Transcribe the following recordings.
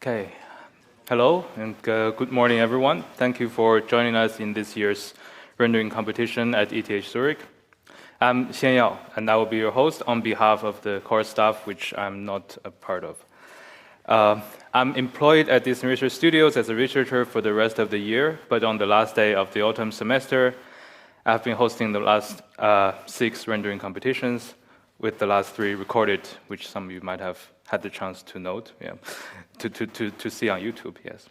Okay. Hello and good morning, everyone. Thank you for joining us in this year's rendering competition at ETH Zurich. I'm Xian Yao, and I will be your host on behalf of the course staff, which I'm not a part of. I'm employed at Disney Research Studios as a researcher for the rest of the year, but on the last day of the autumn semester, I've been hosting the last 6 rendering competitions, with the last 3 recorded, which some of you might have had the chance to note, to see on YouTube, yes.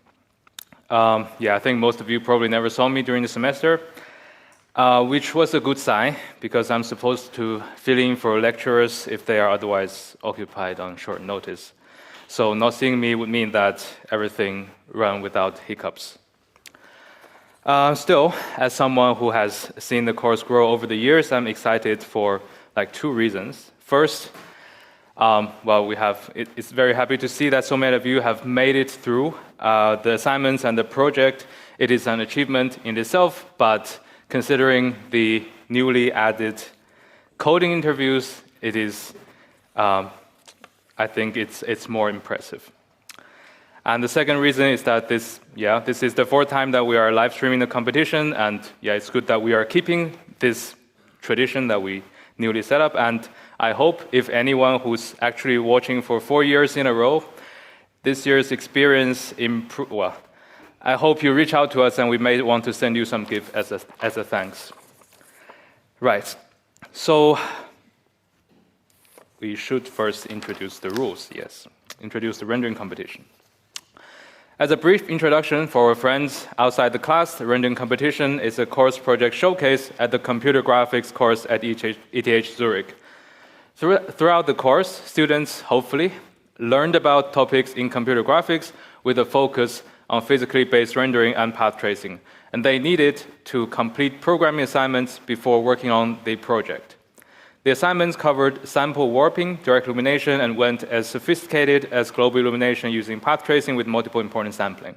I think most of you probably never saw me during the semester, which was a good sign, because I'm supposed to fill in for lecturers if they are otherwise occupied on short notice. So not seeing me would mean that everything ran without hiccups. Still, as someone who has seen the course grow over the years, I'm excited for 2 reasons. First, it's very happy to see that so many of you have made it through the assignments and the project. It is an achievement in itself, but considering the newly added coding interviews, it is, I think it's more impressive. And the second reason is that this is the 4th time that we are live streaming the competition, and it's good that we are keeping this tradition that we newly set up. And I hope if anyone who's actually watching for 4 years in a row, this year's experience I hope you reach out to us, and we may want to send you some gift as a thanks. Right. So we should first introduce the rules. Yes, introduce the rendering competition. As a brief introduction for our friends outside the class, the rendering competition is a course project showcase at the computer graphics course at ETH Zurich. Throughout the course, students hopefully learned about topics in computer graphics with a focus on physically based rendering and path tracing, and they needed to complete programming assignments before working on the project. The assignments covered sample warping, direct illumination, and went as sophisticated as global illumination using path tracing with multiple important sampling.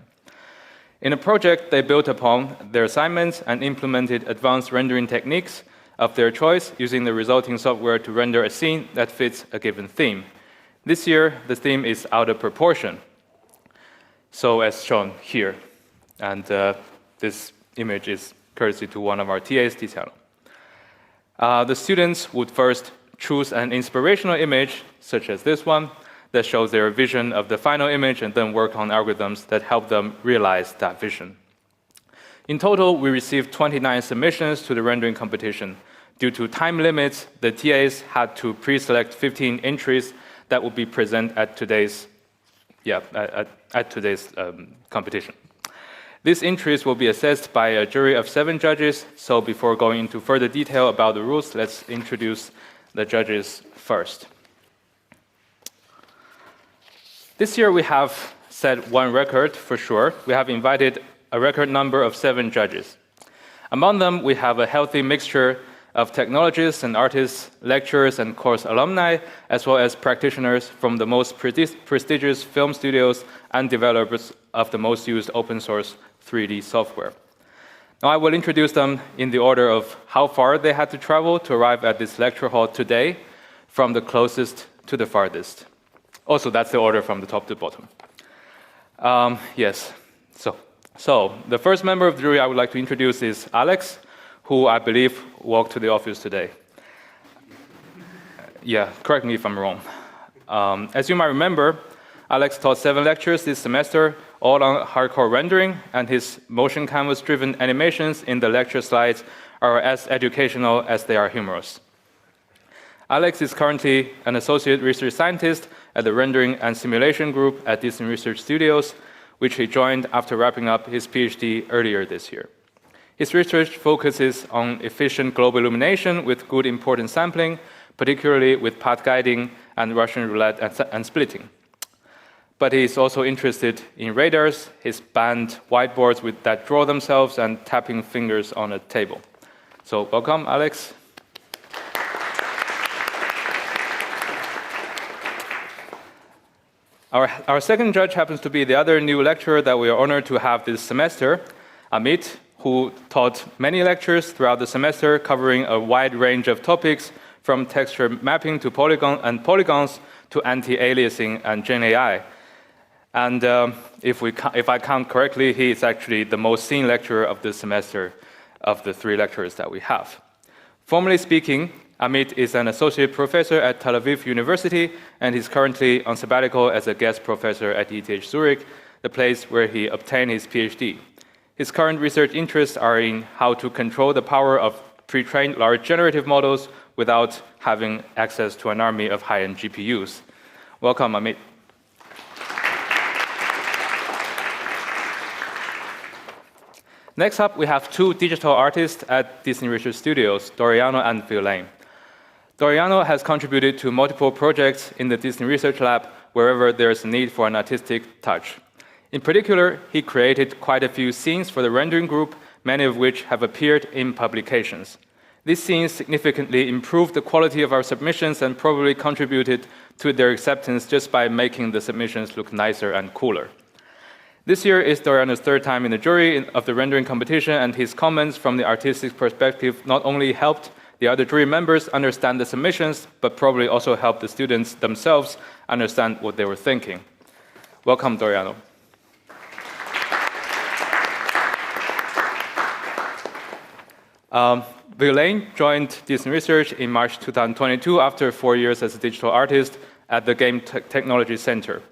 In the project, they built upon their assignments and implemented advanced rendering techniques of their choice using the resulting software to render a scene that fits a given theme. This year, the theme is out of proportion, so as shown here. And this image is courtesy to one of our TAs, Tiziano. The students would first choose an inspirational image, such as this one, that shows their vision of the final image, and then work on algorithms that help them realize that vision. In total, we received 29 submissions to the rendering competition. Due to time limits, the TAs had to pre-select 15 entries that would be present at today's competition. These entries will be assessed by a jury of 7 judges, so before going into further detail about the rules, let's introduce the judges first. This year we have set one record for sure. We have invited a record number of 7 judges. Among them, we have a healthy mixture of technologists and artists, lecturers and course alumni, as well as practitioners from the most prestigious film studios and developers of the most used open source 3D software. Now I will introduce them in the order of how far they had to travel to arrive at this lecture hall today, from the closest to the farthest. Also, that's the order from the top to the bottom. So the first member of the jury I would like to introduce is Alex, who I believe walked to the office today. Correct me if I'm wrong. As you might remember, Alex taught 7 lectures this semester, all on hardcore rendering, and his motion canvas-driven animations in the lecture slides are as educational as they are humorous. Alex is currently an associate research scientist at the Rendering and Simulation Group at Disney Research Studios, which he joined after wrapping up his PhD earlier this year. His research focuses on efficient global illumination with good important sampling, particularly with path guiding and Russian roulette and splitting. But he is also interested in radars, his band whiteboards that draw themselves, and tapping fingers on a table. So welcome, Alex. Our second judge happens to be the other new lecturer that we are honored to have this semester, Amit, who taught many lectures throughout the semester covering a wide range of topics, from texture mapping to polygons to anti-aliasing and Gen AI. And if I count correctly, he is actually the most seen lecturer of the semester of the 3 lecturers that we have. Formally speaking, Amit is an associate professor at Tel Aviv University, and he's currently on sabbatical as a guest professor at ETH Zurich, the place where he obtained his PhD. His current research interests are in how to control the power of pre-trained large generative models without having access to an army of high-end GPUs. Welcome, Amit. Next up, we have 2 digital artists at Disney Research Studios, Doriano and Violaine. Doriano has contributed to multiple projects in the Disney Research Lab wherever there is a need for an artistic touch. In particular, he created quite a few scenes for the rendering group, many of which have appeared in publications. These scenes significantly improved the quality of our submissions and probably contributed to their acceptance just by making the submissions look nicer and cooler. This year is Doriano's 3rd time in the jury of the rendering competition, and his comments from the artistic perspective not only helped the other jury members understand the submissions, but probably also helped the students themselves understand what they were thinking. Welcome, Doriano. Violaine joined Disney Research in March 2022 after 4 years as a digital artist at the Game Technology Center.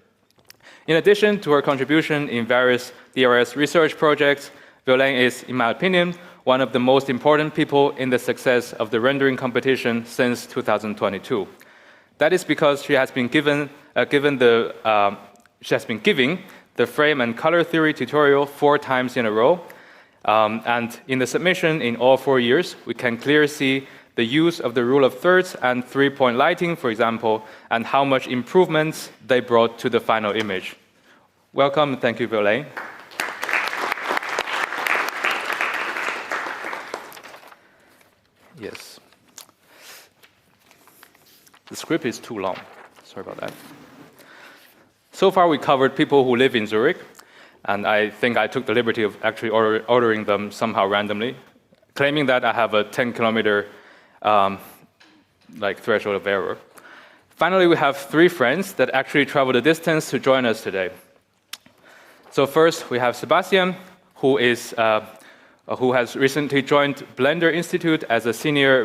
In addition to her contribution in various DRS research projects, Violaine is, in my opinion, one of the most important people in the success of the rendering competition since 2022. That is because she has been giving the frame and color theory tutorial 4 times in a row. And in the submission in all 4 years, we can clearly see the use of the rule of thirds and 3-point lighting, for example, and how much improvements they brought to the final image. Welcome, thank you, Violaine. Yes. The script is too long. Sorry about that. So far, we covered people who live in Zurich, and I think I took the liberty of actually ordering them somehow randomly, claiming that I have a 10-kilometer threshold of error. Finally, we have 3 friends that actually traveled a distance to join us today. So first, we have Sebastian, who has recently joined Blender Institute as a senior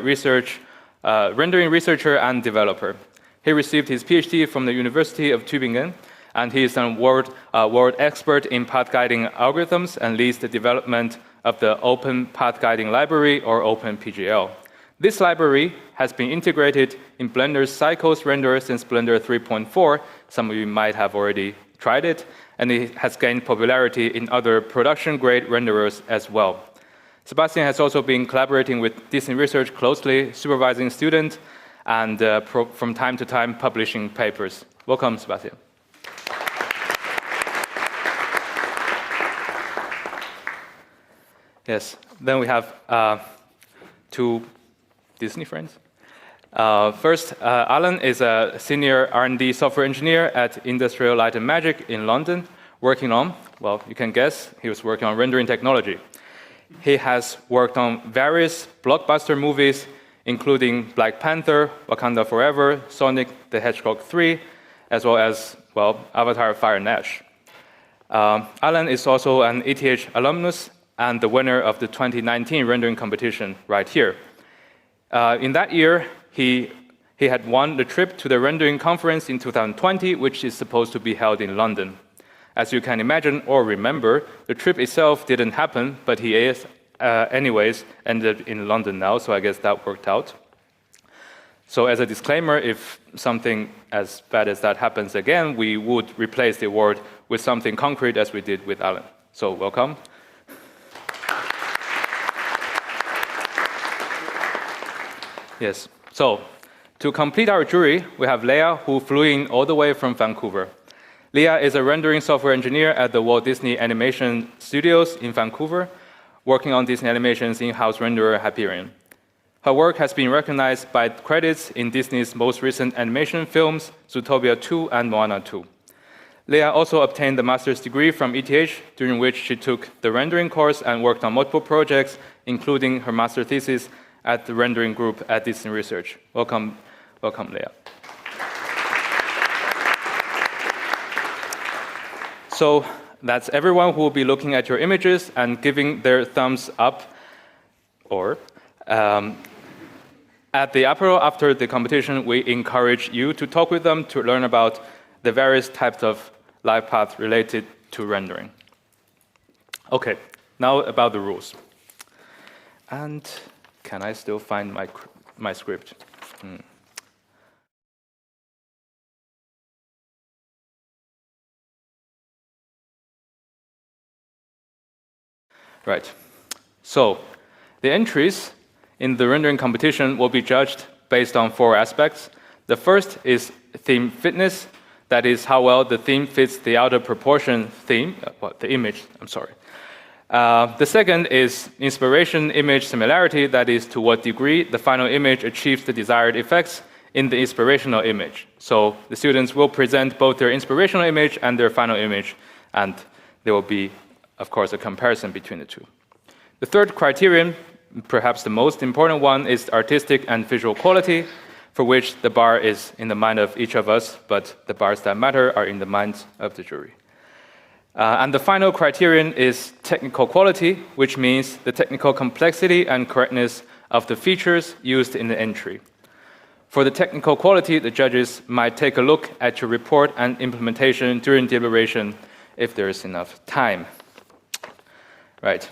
rendering researcher and developer. He received his PhD from the University of Tübingen, and he is a world expert in path guiding algorithms and leads the development of the Open Path Guiding Library, or OpenPGL. This library has been integrated in Blender's Cycles renderer since Blender 3.4. Some of you might have already tried it, and it has gained popularity in other production-grade renderers as well. Sebastian has also been collaborating with Disney Research closely, supervising students, and from time to time publishing papers. Welcome, Sebastian. Yes, then we have 2 Disney friends. First, Alan is a senior R&D software engineer at Industrial Light and Magic in London, working on, well, you can guess, he was working on rendering technology. He has worked on various blockbuster movies, including Black Panther, Wakanda Forever, Sonic the Hedgehog 3, as well as, well, Avatar Fire and Ash. Alan is also an ETH alumnus and the winner of the 2019 rendering competition right here. In that year, he had won the trip to the rendering conference in 2020, which is supposed to be held in London. As you can imagine or remember, the trip itself didn't happen, but he is, anyways, ended in London now, so I guess that worked out. So as a disclaimer, if something as bad as that happens again, we would replace the award with something concrete as we did with Alan. So welcome. Yes, so to complete our jury, we have Leah, who flew in all the way from Vancouver. Leah is a rendering software engineer at the Walt Disney Animation Studios in Vancouver, working on Disney Animation's in-house renderer Hyperion. Her work has been recognized by credits in Disney's most recent animation films, Zootopia 2 and Moana 2. Leah also obtained the master's degree from ETH, during which she took the rendering course and worked on multiple projects, including her master thesis at the rendering group at Disney Research. Welcome, Leah. So that's everyone who will be looking at your images and giving their thumbs up, or at the apero after the competition, we encourage you to talk with them to learn about the various types of live paths related to rendering. Okay, now about the rules. And can I still find my script? Right. So the entries in the rendering competition will be judged based on 4 aspects. The first is theme fitness. That is how well the theme fits the outer proportion theme, the image, I'm sorry. The second is inspiration image similarity. That is to what degree the final image achieves the desired effects in the inspirational image. So the students will present both their inspirational image and their final image, and there will be, of course, a comparison between the two. The third criterion, perhaps the most important one, is artistic and visual quality, for which the bar is in the mind of each of us, but the bars that matter are in the minds of the jury. And the final criterion is technical quality, which means the technical complexity and correctness of the features used in the entry. For the technical quality, the judges might take a look at your report and implementation during deliberation if there is enough time. Right.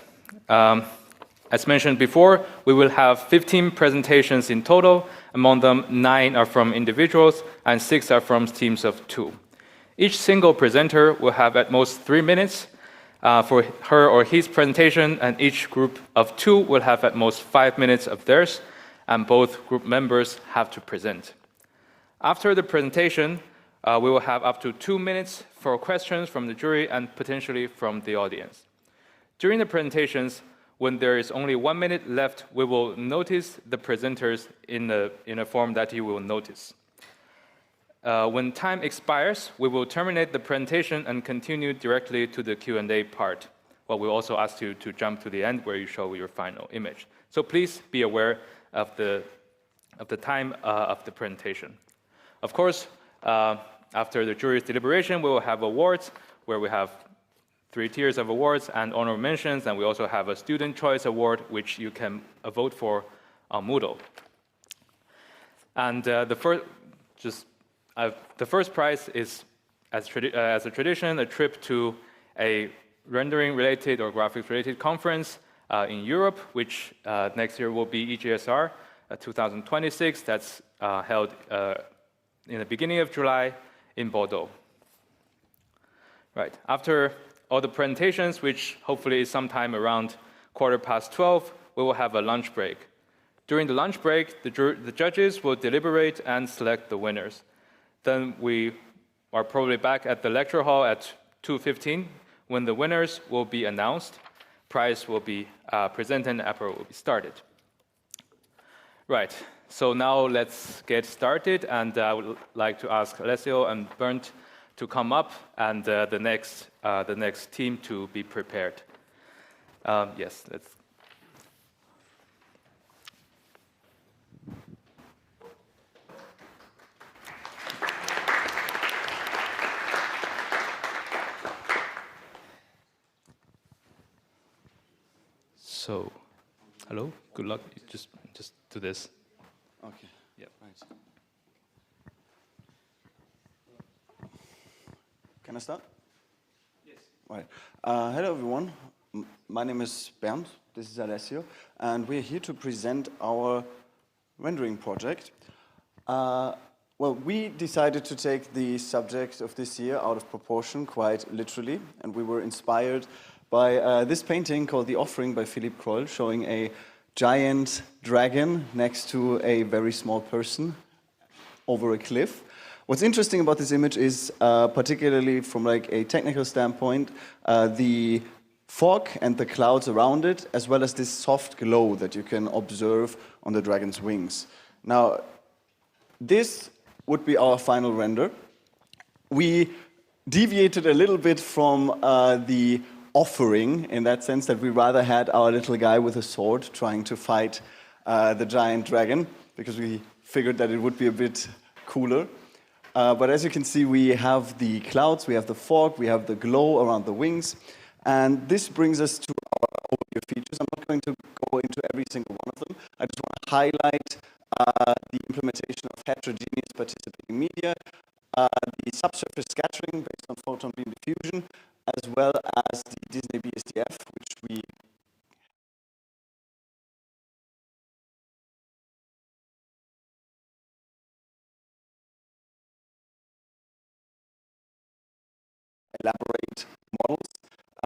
As mentioned before, we will have 15 presentations in total. Among them, 9 are from individuals and 6 are from teams of 2. Each single presenter will have at most 3 minutes for her or his presentation, and each group of 2 will have at most 5 minutes of theirs, and both group members have to present. After the presentation, we will have up to 2 minutes for questions from the jury and potentially from the audience. During the presentations, when there is only 1 minute left, we will notice the presenters in a form that you will notice. When time expires, we will terminate the presentation and continue directly to the Q&A part. Well, we'll also ask you to jump to the end where you show your final image. So please be aware of the time of the presentation. Of course, after the jury's deliberation, we will have awards where we have 3 tiers of awards and honorable mentions, and we also have a student choice award which you can vote for on Moodle. And the first prize is, as a tradition, a trip to a rendering-related or graphics-related conference in Europe, which next year will be EGSR 2026. That's held in the beginning of July in Bordeaux. Right. After all the presentations, which hopefully is sometime around 12:15, we will have a lunch break. During the lunch break, the judges will deliberate and select the winners. Then we are probably back at the lecture hall at 2:15 when the winners will be announced. Prize will be presented and apero will be started. Right, so now let's get started, and I would like to ask Alessio and Bernd to come up, and the next team to be prepared. Yes, let's. So, hello, good luck. Just do this. Okay. Yeah. Right. Can I start? Yes. Right. Hello, everyone. My name is Bernd. This is Alessio, and we're here to present our rendering project. Well, we decided to take the subject of this year out of proportion quite literally, and we were inspired by this painting called The Offering by Philippe Kroll, showing a giant dragon next to a very small person over a cliff. What's interesting about this image is, particularly from like a technical standpoint, the fog and the clouds around it, as well as this soft glow that you can observe on the dragon's wings. Now, this would be our final render. We deviated a little bit from the offering, in that sense that we rather had our little guy with a sword trying to fight the giant dragon, because we figured that it would be a bit cooler. But as you can see, we have the clouds, we have the fog, we have the glow around the wings. And this brings us to our overview features. I'm not going to go into every single one of them. I just want to highlight the implementation of heterogeneous participating media, the subsurface scattering based on photon beam diffusion, as well as the Disney BSDF, which we elaborate models.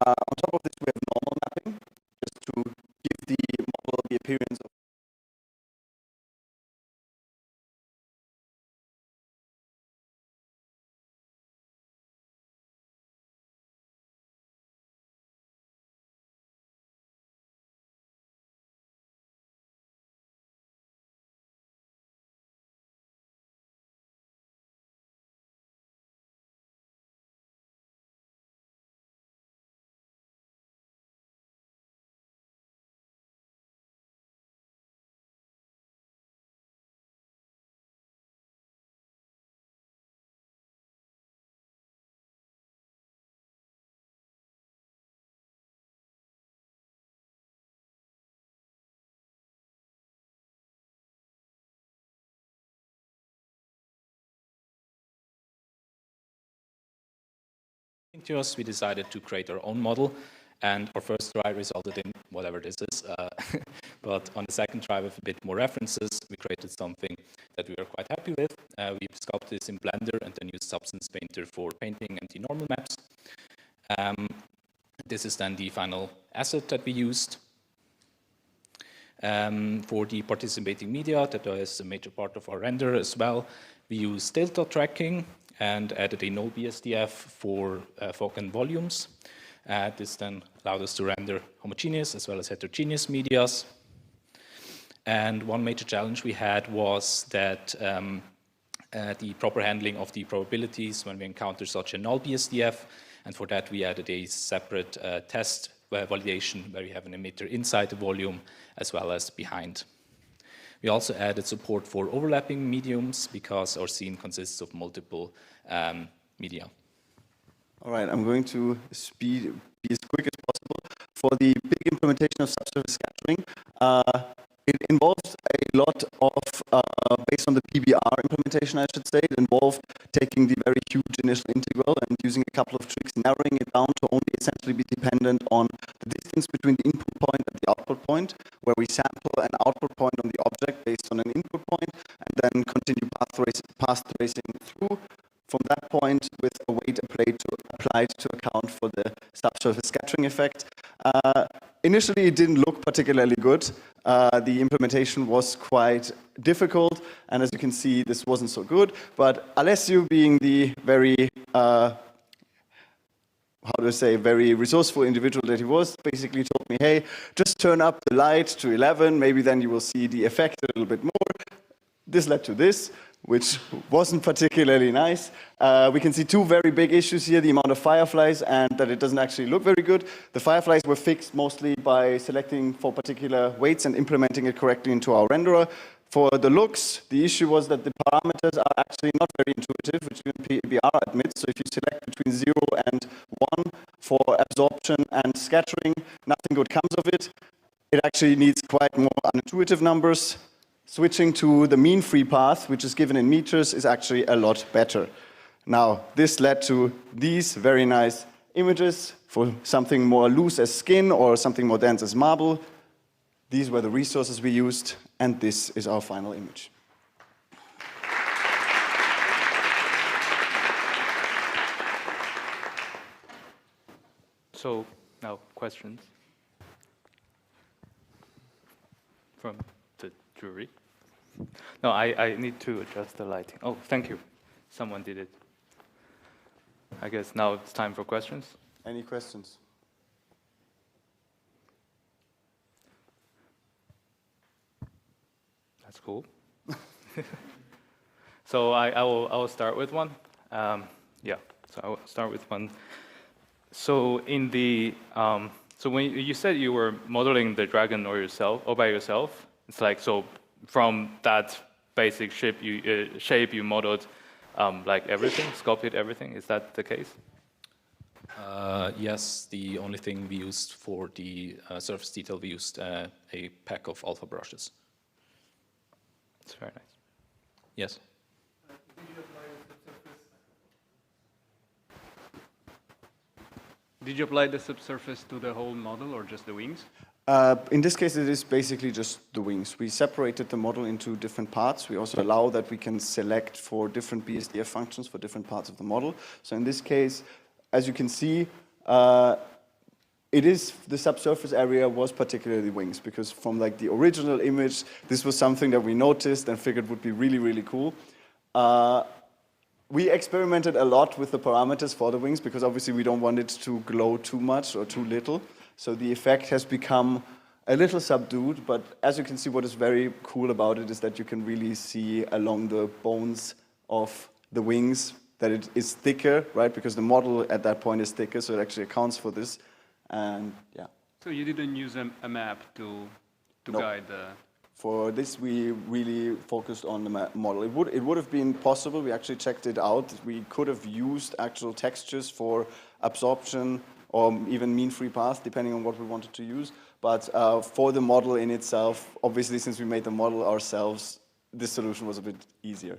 On top of this, we have normal mapping, just to give the model the appearance of To us, we decided to create our own model, and our first try resulted in whatever this is. But on the second try, with a bit more references, we created something that we were quite happy with. We sculpted this in Blender and then used Substance Painter for painting and the normal maps. This is then the final asset that we used. For the participating media, that is a major part of our render as well, we use delta tracking and added a null BSDF for fog and volumes. This then allowed us to render homogeneous as well as heterogeneous medias. And one major challenge we had was that the proper handling of the probabilities when we encounter such a null BSDF, and for that we added a separate test validation where we have an emitter inside the volume as well as behind. We also added support for overlapping mediums because our scene consists of multiple media. All right, I'm going to be as quick as possible. For the big implementation of subsurface scattering, it involves a lot of, based on the PBR implementation, I should say, it involved taking the very huge initial integral and using a couple of tricks, narrowing it down to only essentially be dependent on the distance between the input point and the output point, where we sample an output point on the object based on an input point, and then continue path tracing through from that point with a weight applied to account for the subsurface scattering effect. Initially, it didn't look particularly good. The implementation was quite difficult, and as you can see, this wasn't so good. But Alessio, being the very, very resourceful individual that he was, basically told me, hey, just turn up the light to 11, maybe then you will see the effect a little bit more. This led to this, which wasn't particularly nice. We can see two very big issues here, the amount of fireflies and that it doesn't actually look very good. The fireflies were fixed mostly by selecting for particular weights and implementing it correctly into our renderer. For the looks, the issue was that the parameters are actually not very intuitive, which even PBR admits. So if you select between 0 and 1 for absorption and scattering, nothing good comes of it. It actually needs quite more unintuitive numbers. Switching to the mean free path, which is given in meters, is actually a lot better. Now, this led to these very nice images for something more loose as skin or something more dense as marble. These were the resources we used, and this is our final image. So, now questions from the jury? No, I need to adjust the lighting. Oh, thank you. Someone did it. I guess now it's time for questions. Any questions? That's cool. So I will start with one. Yeah, so I will start with one. So in the so when you said you were modeling the dragon or by yourself, it's like so from that basic shape you modeled like everything, sculpted everything. Is that the case? Yes, the only thing we used for the surface detail, we used a pack of alpha brushes. It's very nice. Yes. Did you apply the subsurface to the whole model or just the wings? In this case, it is basically just the wings. We separated the model into different parts. We also allow that we can select for different BSDF functions for different parts of the model. So in this case, as you can see, the subsurface area was particularly wings, because from like the original image, this was something that we noticed and figured would be really, really cool. We experimented a lot with the parameters for the wings, because obviously we don't want it to glow too much or too little. So the effect has become a little subdued, but as you can see, what is very cool about it is that you can really see along the bones of the wings that it is thicker, right? Because the model at that point is thicker, so it actually accounts for this. And yeah. So you didn't use a map to No. guide the... For this, we really focused on the model. It would have been possible. We actually checked it out. We could have used actual textures for absorption or even mean free path, depending on what we wanted to use. But for the model in itself, obviously, since we made the model ourselves, this solution was a bit easier.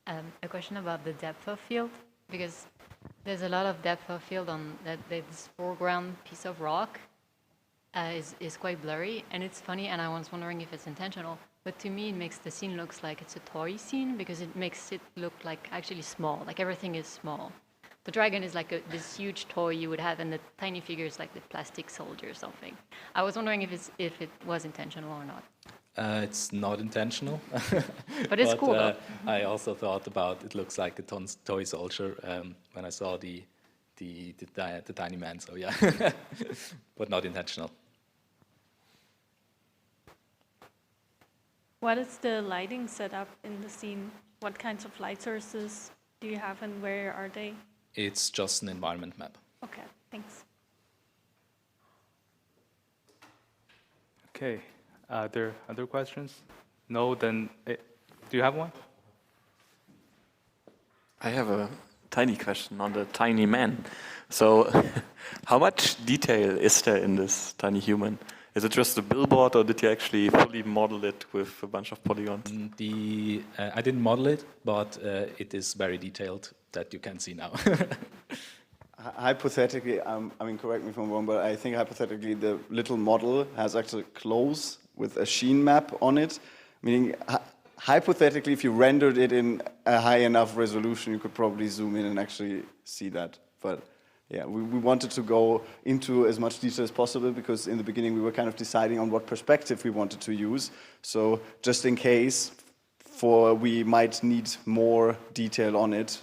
A question about the depth of field, because there's a lot of depth of field on this foreground piece of rock. Is quite blurry, and it's funny, and I was wondering if it's intentional, but to me it makes the scene looks like it's a toy scene, because it makes it look like actually small, like everything is small. The dragon is like this huge toy you would have, and the tiny figure is like the plastic soldier or something. I was wondering if it was intentional or not. It's not intentional. But it's cool though. I also thought about it looks like a toy soldier when I saw the tiny man, so yeah, but not intentional. What is the lighting setup in the scene? What kinds of light sources do you have, and where are they? It's just an environment map. Okay, thanks. Okay. Are there other questions? No, then do you have one? I have a tiny question on the tiny man. So, how much detail is there in this tiny human? Is it just a billboard, or did you actually fully model it with a bunch of polygons? I didn't model it, but it is very detailed that you can see now. Hypothetically, I mean, correct me if I'm wrong, but I think hypothetically the little model has actually clothes with a sheen map on it, meaning hypothetically if you rendered it in a high enough resolution, you could probably zoom in and actually see that. But yeah, we wanted to go into as much detail as possible, because in the beginning we were kind of deciding on what perspective we wanted to use. So just in case we might need more detail on it.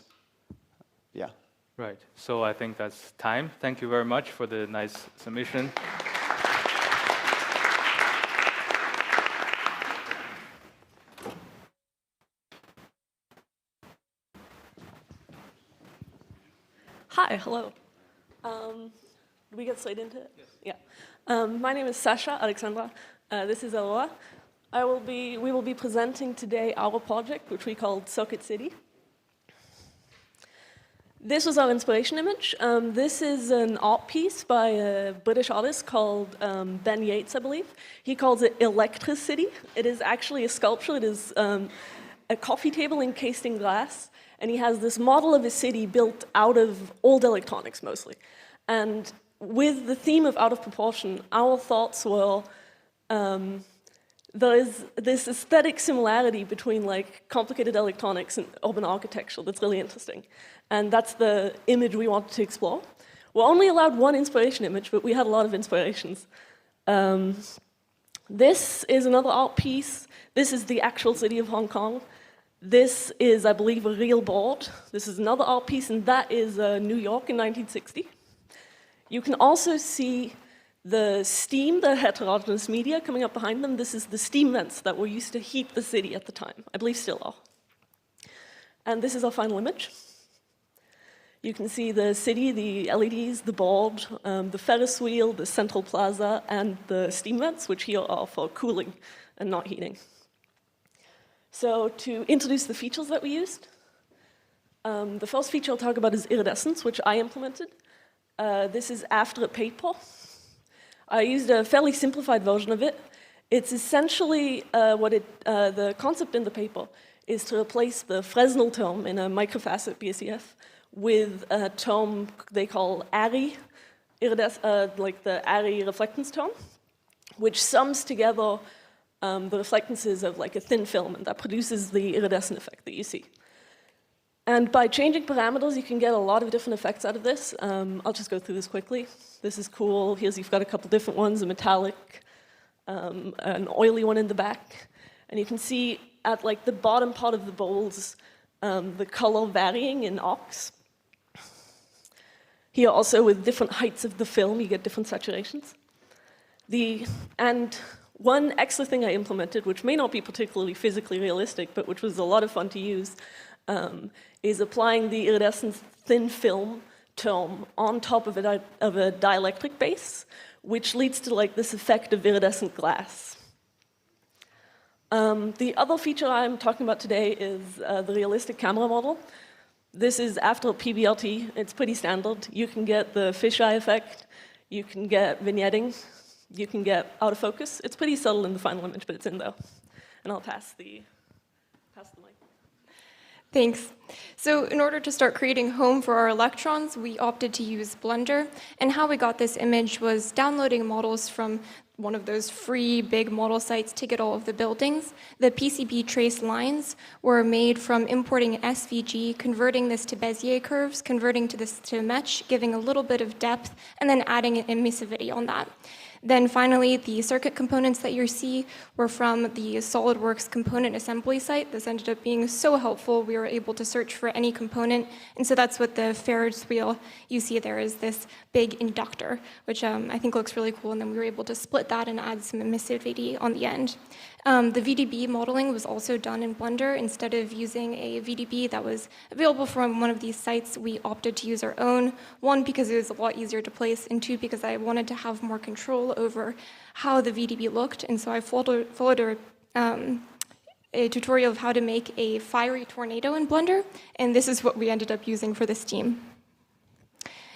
Yeah. Right. So I think that's time. Thank you very much for the nice submission. Hi, hello. Do we get straight into it? Yes. Yeah. My name is Sasha Alexandra. This is Aurora. We will be presenting today our project, which we called Circuit City. This was our inspiration image. This is an art piece by a British artist called Ben Yates, I believe. He calls it Electricity. It is actually a sculpture. It is a coffee table encased in glass. And he has this model of a city built out of old electronics, mostly. And with the theme of out of proportion, our thoughts were, there is this aesthetic similarity between like complicated electronics and urban architecture that's really interesting. And that's the image we wanted to explore. We're only allowed one inspiration image, but we had a lot of inspirations. This is another art piece. This is the actual city of Hong Kong. This is, I believe, a real board. This is another art piece, and that is New York in 1960. You can also see the steam, the heterogeneous media coming up behind them. This is the steam vents that were used to heat the city at the time. I believe still are. And this is our final image. You can see the city, the LEDs, the board, the Ferris wheel, the central plaza, and the steam vents, which here are for cooling and not heating. So to introduce the features that we used, the first feature I'll talk about is iridescence, which I implemented. This is after a paper. I used a fairly simplified version of it. It's essentially the concept in the paper is to replace the Fresnel term in a microfacet BSEF with a term they call ARI, like the ARI reflectance term, which sums together the reflectances of like a thin film, and that produces the iridescent effect that you see. And by changing parameters, you can get a lot of different effects out of this. I'll just go through this quickly. This is cool. You've got a couple different ones, a metallic, an oily one in the back. And you can see at like the bottom part of the bowls, the color varying in ox. Here also with different heights of the film, you get different saturations. And one extra thing I implemented, which may not be particularly physically realistic, but which was a lot of fun to use, is applying the iridescent thin film term on top of a dielectric base, which leads to like this effect of iridescent glass. The other feature I'm talking about today is the realistic camera model. This is after PBLT. It's pretty standard. You can get the fisheye effect, you can get vignetting, you can get out of focus. It's pretty subtle in the final image, but it's in there. And I'll pass the mic. Thanks. So in order to start creating home for our electrons, we opted to use Blender. And how we got this image was downloading models from one of those free big model sites to get all of the buildings. The PCB trace lines were made from importing SVG, converting this to Bezier curves, converting this to mesh, giving a little bit of depth, and then adding an emissivity on that. Then finally, the circuit components that you see were from the SolidWorks component assembly site. This ended up being so helpful. We were able to search for any component. And so that's what the Ferris wheel you see there is, this big inductor, which I think looks really cool. And then we were able to split that and add some emissivity on the end. The VDB modeling was also done in Blender. Instead of using a VDB that was available from one of these sites, we opted to use our own. One, because it was a lot easier to place, and two, because I wanted to have more control over how the VDB looked. And so I followed a tutorial of how to make a fiery tornado in Blender, and this is what we ended up using for this team.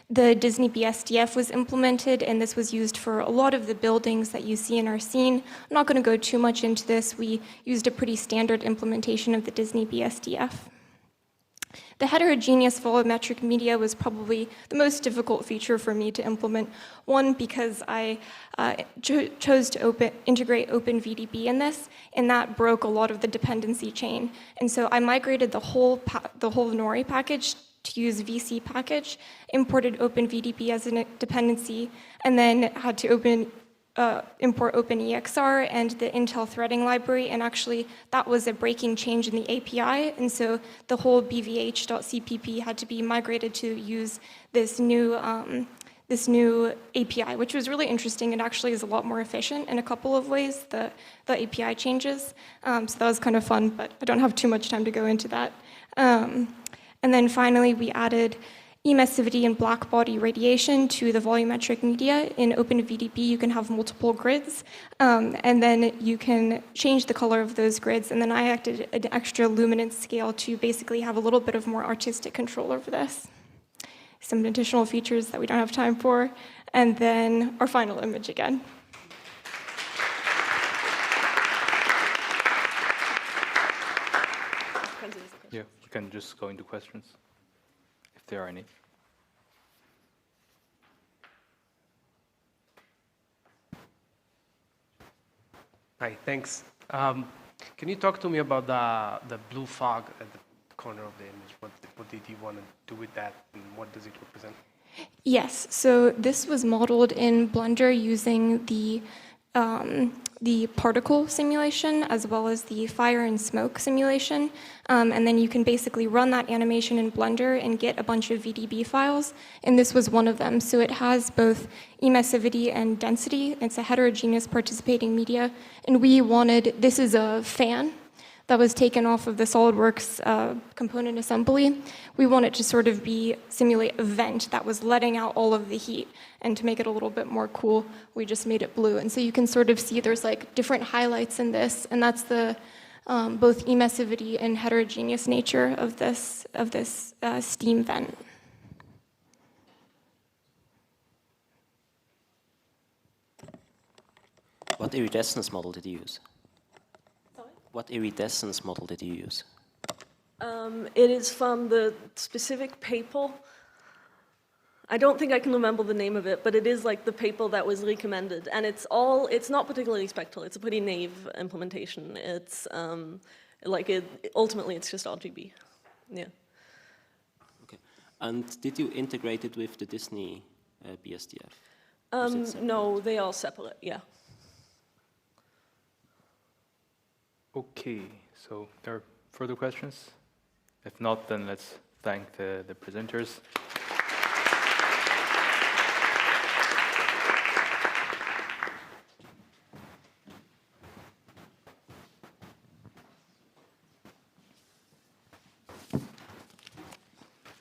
The Disney BSDF was implemented, and this was used for a lot of the buildings that you see in our scene. I'm not going to go too much into this. We used a pretty standard implementation of the Disney BSDF. The heterogeneous volumetric media was probably the most difficult feature for me to implement. One, because I chose to integrate OpenVDB in this, and that broke a lot of the dependency chain. And so I migrated the whole Nori package to use VC package, imported OpenVDB as a dependency, and then had to import OpenEXR and the Intel threading library, and actually that was a breaking change in the API, and so the whole bvh.cpp had to be migrated to use this new API, which was really interesting. It actually is a lot more efficient in a couple of ways, the API changes. So that was kind of fun, but I don't have too much time to go into that. And then finally, we added emissivity and blackbody radiation to the volumetric media. In OpenVDB, you can have multiple grids, and then you can change the color of those grids. And then I added an extra luminance scale to basically have a little bit of more artistic control over this. Some additional features that we don't have time for. And then our final image again. Yeah, we can just go into questions, if there are any. Hi, thanks. Can you talk to me about the blue fog at the corner of the image? What did you want to do with that, and what does it represent? Yes, so this was modeled in Blender using the particle simulation as well as the fire and smoke simulation. And then you can basically run that animation in Blender and get a bunch of VDB files. And this was one of them. So it has both emissivity and density. It's a heterogeneous participating media. And this is a fan that was taken off of the SolidWorks component assembly. We want it to sort of simulate a vent that was letting out all of the heat. And to make it a little bit more cool, we just made it blue. And so you can sort of see there's like different highlights in this, and that's the both emissivity and heterogeneous nature of this steam vent. What iridescence model did you use? Sorry? What iridescence model did you use? It is from the specific paper. I don't think I can remember the name of it, but it is like the paper that was recommended. And it's not particularly spectral. It's a pretty naive implementation. It's ultimately it's just RGB. Yeah. Okay. And did you integrate it with the Disney BSDF? No, they are separate, yeah. Okay, so there are further questions? If not, then let's thank the presenters.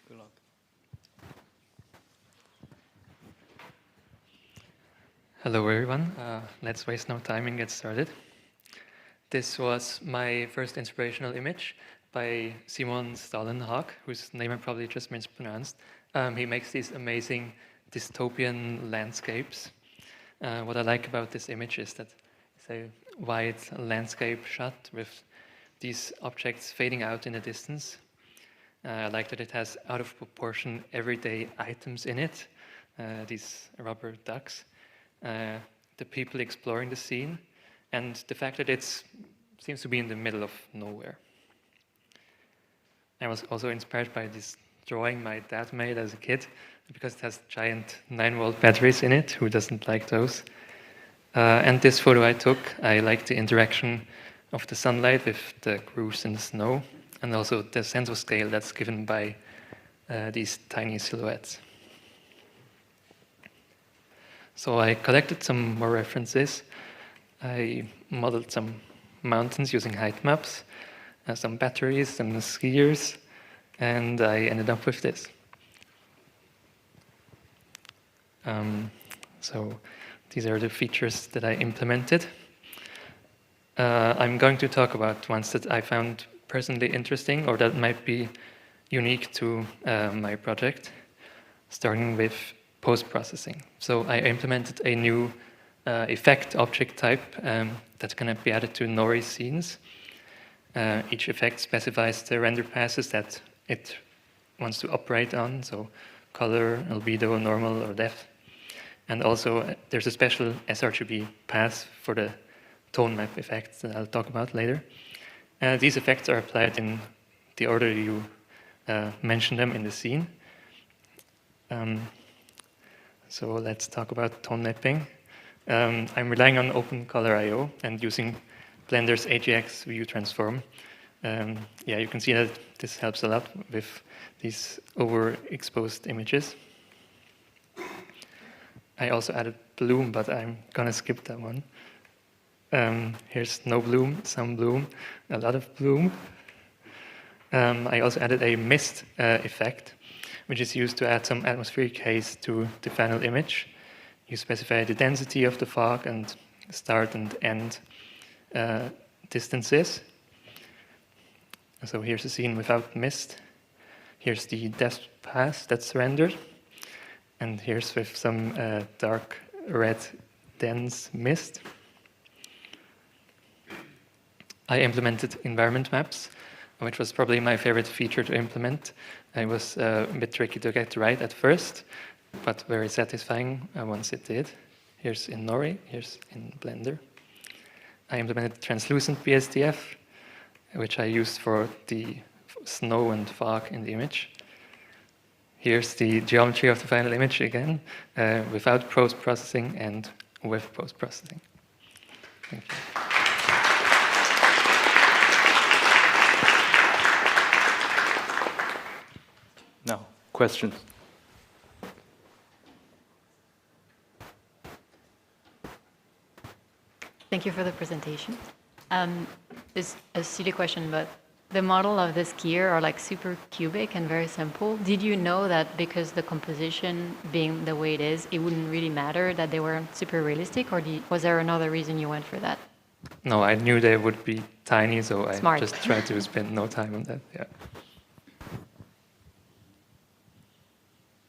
Good luck. Hello everyone, let's waste no time and get started. This was my first inspirational image by Simon Stahlenhag, whose name I probably just mispronounced. He makes these amazing dystopian landscapes. What I like about this image is that it's a wide landscape shot with these objects fading out in the distance. I like that it has out of proportion everyday items in it, these rubber ducks, the people exploring the scene, and the fact that it seems to be in the middle of nowhere. I was also inspired by this drawing my dad made as a kid, because it has giant 9-volt batteries in it. Who doesn't like those? And this photo I took, I liked the interaction of the sunlight with the grooves in the snow, and also the sense of scale that's given by these tiny silhouettes. So I collected some more references. I modeled some mountains using height maps, some batteries, some skiers, and I ended up with this. So these are the features that I implemented. I'm going to talk about ones that I found personally interesting or that might be unique to my project, starting with post-processing. So I implemented a new effect object type that can be added to Nori scenes. Each effect specifies the render passes that it wants to operate on, so color, albedo, normal, or depth. And also there's a special sRGB path for the tone map effects that I'll talk about later. These effects are applied in the order you mention them in the scene. So let's talk about tone mapping. I'm relying on OpenColor.io and using Blender's AGX view transform. Yeah, you can see that this helps a lot with these overexposed images. I also added bloom, but I'm gonna skip that one. Here's no bloom, some bloom, a lot of bloom. I also added a mist effect, which is used to add some atmospheric haze to the final image. You specify the density of the fog and start and end distances. So here's a scene without mist. Here's the depth path that's rendered. And here's with some dark red dense mist. I implemented environment maps, which was probably my favorite feature to implement. It was a bit tricky to get right at first, but very satisfying once it did. Here's in Nori, here's in Blender. I implemented translucent BSDF, which I used for the snow and fog in the image. Here's the geometry of the final image again, without post-processing and with post-processing. Thank you. Now, questions? Thank you for the presentation. It's a silly question, but the model of the skier are like super cubic and very simple. Did you know that because the composition being the way it is, it wouldn't really matter that they weren't super realistic, or was there another reason you went for that? no, I knew they would be tiny, so I Smart. just tried to spend no time on that. Yeah.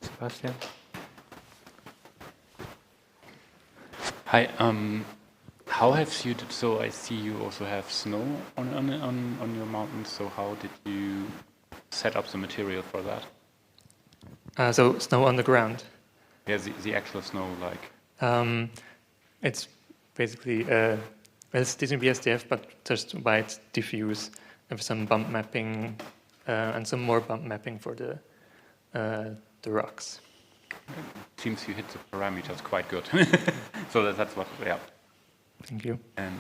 Sebastian? Hi. How have you? So I see you also have snow on your mountain. So how did you set up the material for that? So snow on the ground. Yeah, the actual snow, like. It's basically well, it's Disney BSDF, but just white diffuse with some bump mapping and some more bump mapping for the rocks. Seems you hit the parameters quite good. So that's what. Yeah. Thank you. And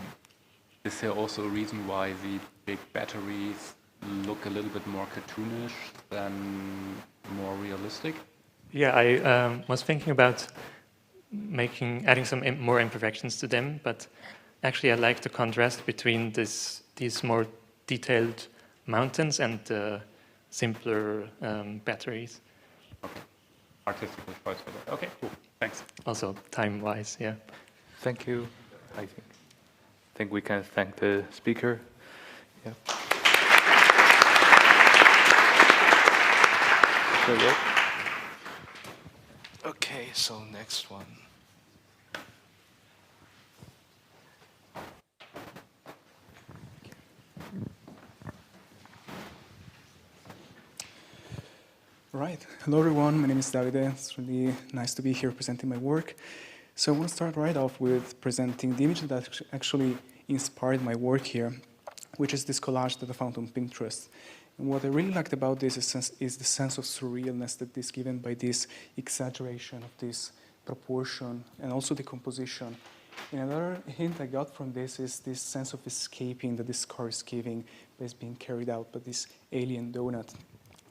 is there also a reason why the big batteries look a little bit more cartoonish than more realistic? Yeah, I was thinking about adding some more imperfections to them, but actually I like the contrast between these more detailed mountains and the simpler batteries. Okay. Artistic choice for that. Okay, cool. Thanks. Also time-wise, yeah. Thank you. I think we can thank the speaker. Yeah. Okay, so next one. Right. Hello, everyone. My name is Davide. It's really nice to be here presenting my work. So I want to start right off with presenting the image that actually inspired my work here, which is this collage that I found on Pinterest. And what I really liked about this is the sense of surrealness that is given by this exaggeration of this proportion and also the composition. And another hint I got from this is this sense of escaping that this car is giving by being carried out by this alien donut.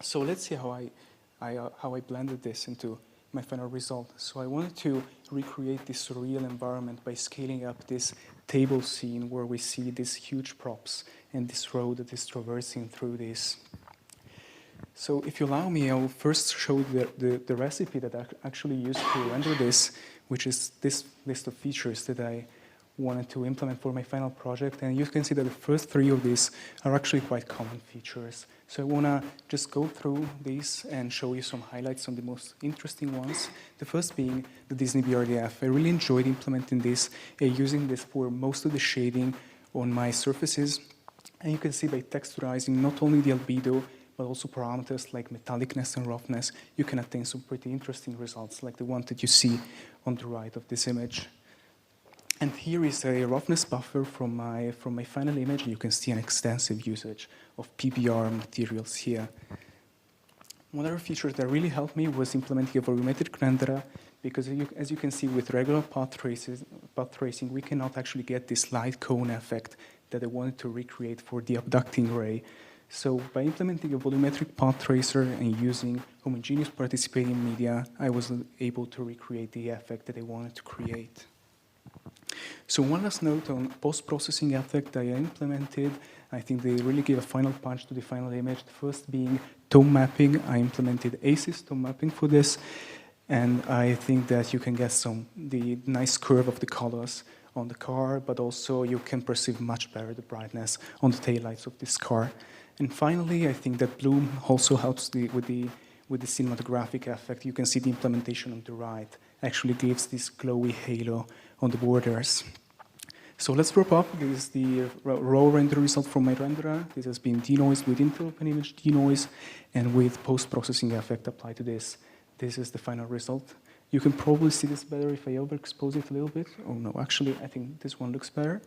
So let's see how I blended this into my final result. So I wanted to recreate this surreal environment by scaling up this table scene where we see these huge props and this road that is traversing through this. So if you allow me, I'll first show the recipe that I actually used to render this, which is this list of features that I wanted to implement for my final project. And you can see that the first three of these are actually quite common features. So I want to just go through these and show you some highlights on the most interesting ones. The first being the Disney BRDF. I really enjoyed implementing this, using this for most of the shading on my surfaces. And you can see by texturizing not only the albedo, but also parameters like metallicness and roughness, you can attain some pretty interesting results, like the one that you see on the right of this image. And here is a roughness buffer from my final image. You can see an extensive usage of PBR materials here. One other feature that really helped me was implementing a volumetric renderer, because as you can see with regular path tracing, we cannot actually get this light cone effect that I wanted to recreate for the abducting ray. So by implementing a volumetric path tracer and using homogeneous participating media, I was able to recreate the effect that I wanted to create. So one last note on post-processing effect that I implemented. I think they really gave a final punch to the final image. The first being tone mapping. I implemented ACES tone mapping for this, and I think that you can get the nice curve of the colors on the car, but also you can perceive much better the brightness on the taillights of this car. And finally, I think that bloom also helps with the cinematographic effect. You can see the implementation on the right actually gives this glowy halo on the borders. So let's wrap up. This is the raw render result from my renderer. This has been denoised with inter-OpenImage denoise and with post-processing effect applied to this. This is the final result. You can probably see this better if I overexpose it a little bit. Oh no, actually, I think this one looks better.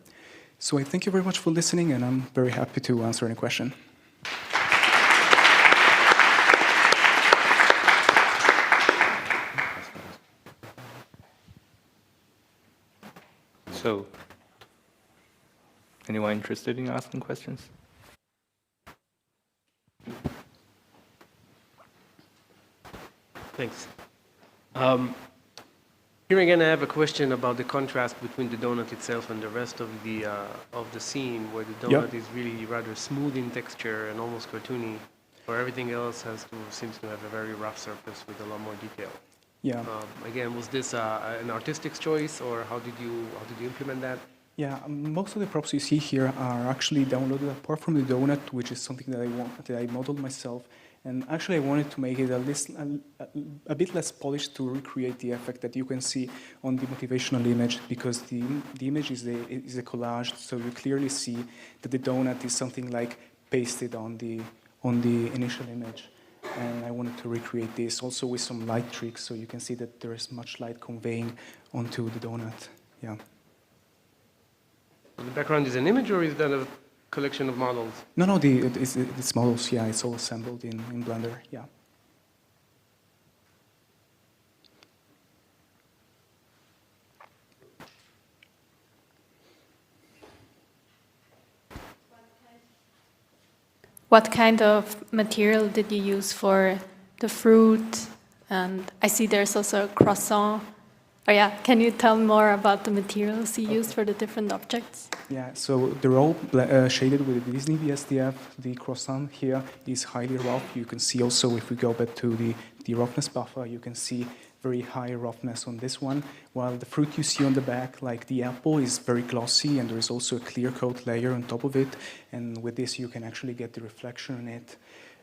So I thank you very much for listening, and I'm very happy to answer any question. So, anyone interested in asking questions? Thanks. Here again, I have a question about the contrast between the donut itself and the rest of the scene, where the donut is really rather smooth in texture and almost cartoony, where everything else seems to have a very rough surface with a lot more detail. Yeah. Again, was this an artistic choice, or how did you implement that? Yeah, most of the props you see here are actually downloaded apart from the donut, which is something that I modeled myself. And actually, I wanted to make it a bit less polished to recreate the effect that you can see on the motivational image, because the image is a collage, so you clearly see that the donut is something like pasted on the initial image. And I wanted to recreate this also with some light tricks, so you can see that there is much light conveying onto the donut. Yeah. The background is an image, or is that a collection of models? No, it's models. Yeah, it's all assembled in Blender. Yeah. What kind of material did you use for the fruit? And I see there's also a croissant. Oh yeah, can you tell more about the materials you used for the different objects? Yeah, so they're all shaded with the Disney BSDF. The croissant here is highly rough. You can see also, if we go back to the roughness buffer, you can see very high roughness on this one, while the fruit you see on the back, like the apple, is very glossy, and there is also a clear coat layer on top of it, and with this you can actually get the reflection on it.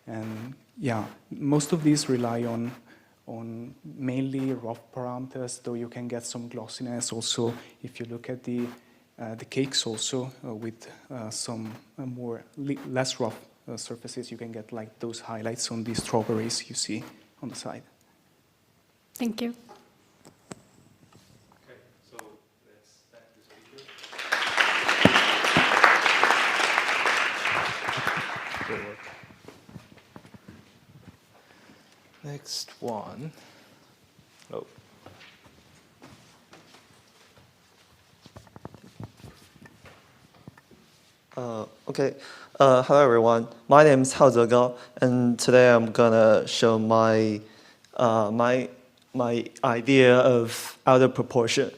And yeah, most of these rely on mainly rough parameters, though you can get some glossiness also if you look at the cakes also with some less rough surfaces. You can get like those highlights on the strawberries you see on the side. Thank you. Okay, so let's thank the speaker. Good work. Next one. Oh. Okay. Hello, everyone. My name is Hao Zegao, and today I'm gonna show my idea of out of proportion.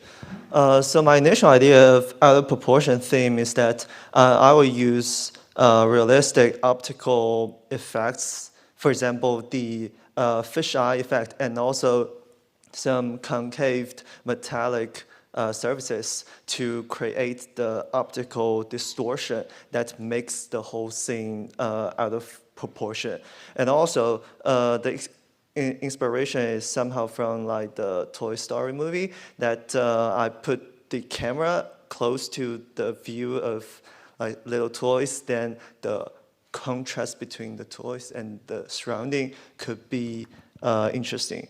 So my initial idea of out of proportion theme is that I will use realistic optical effects. For example, the fisheye effect, and also some concave metallic surfaces to create the optical distortion that makes the whole scene out of proportion. And also, the inspiration is somehow from like the Toy Story movie, that I put the camera close to the view of like little toys, then the contrast between the toys and the surrounding could be interesting.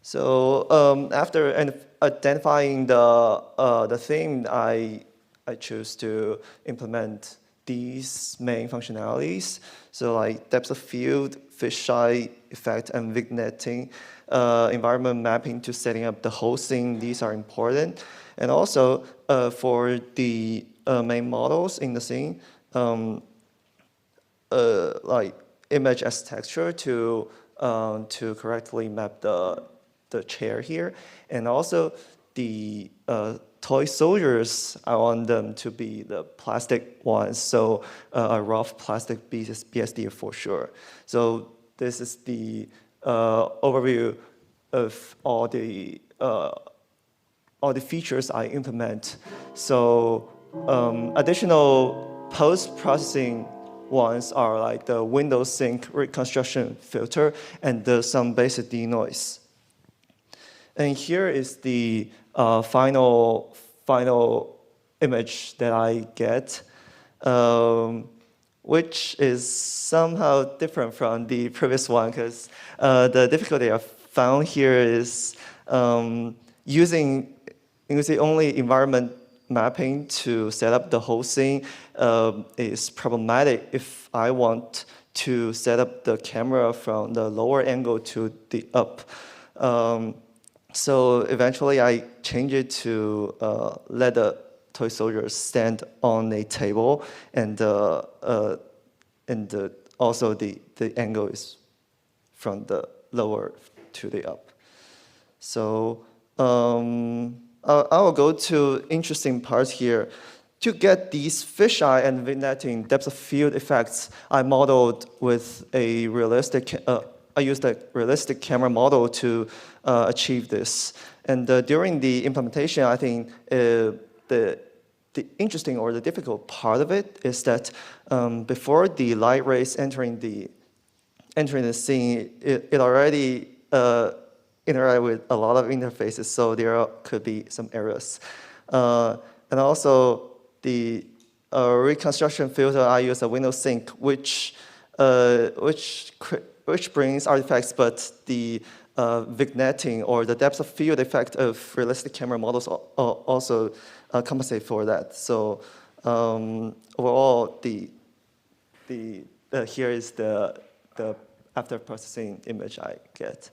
So after identifying the theme, I chose to implement these main functionalities. So like depth of field, fisheye effect, and vignetting, environment mapping to setting up the whole scene. These are important. And also for the main models in the scene, like image as texture to correctly map the chair here, and also the toy soldiers, I want them to be the plastic ones, so a rough plastic BSD for sure. So this is the overview of all the features I implement. So additional post-processing ones are like the window sync reconstruction filter and some basic denoise. And here is the final image that I get, which is somehow different from the previous one, because the difficulty I found here is using only environment mapping to set up the whole scene is problematic if I want to set up the camera from the lower angle to the up. So eventually I changed it to let the toy soldiers stand on a table, and also the angle is from the lower to the up. So I will go to interesting parts here. To get these fisheye and vignetting depth of field effects, I modeled with a realistic. I used a realistic camera model to achieve this. And during the implementation, I think the the interesting or the difficult part of it is that before the light rays entering the scene, it already interact with a lot of interfaces, so there could be some errors. And also the reconstruction filter, I use a window sync, which brings artifacts, but the vignetting or the depth of field effect of realistic camera models also compensate for that. So overall, here is the after processing image I get.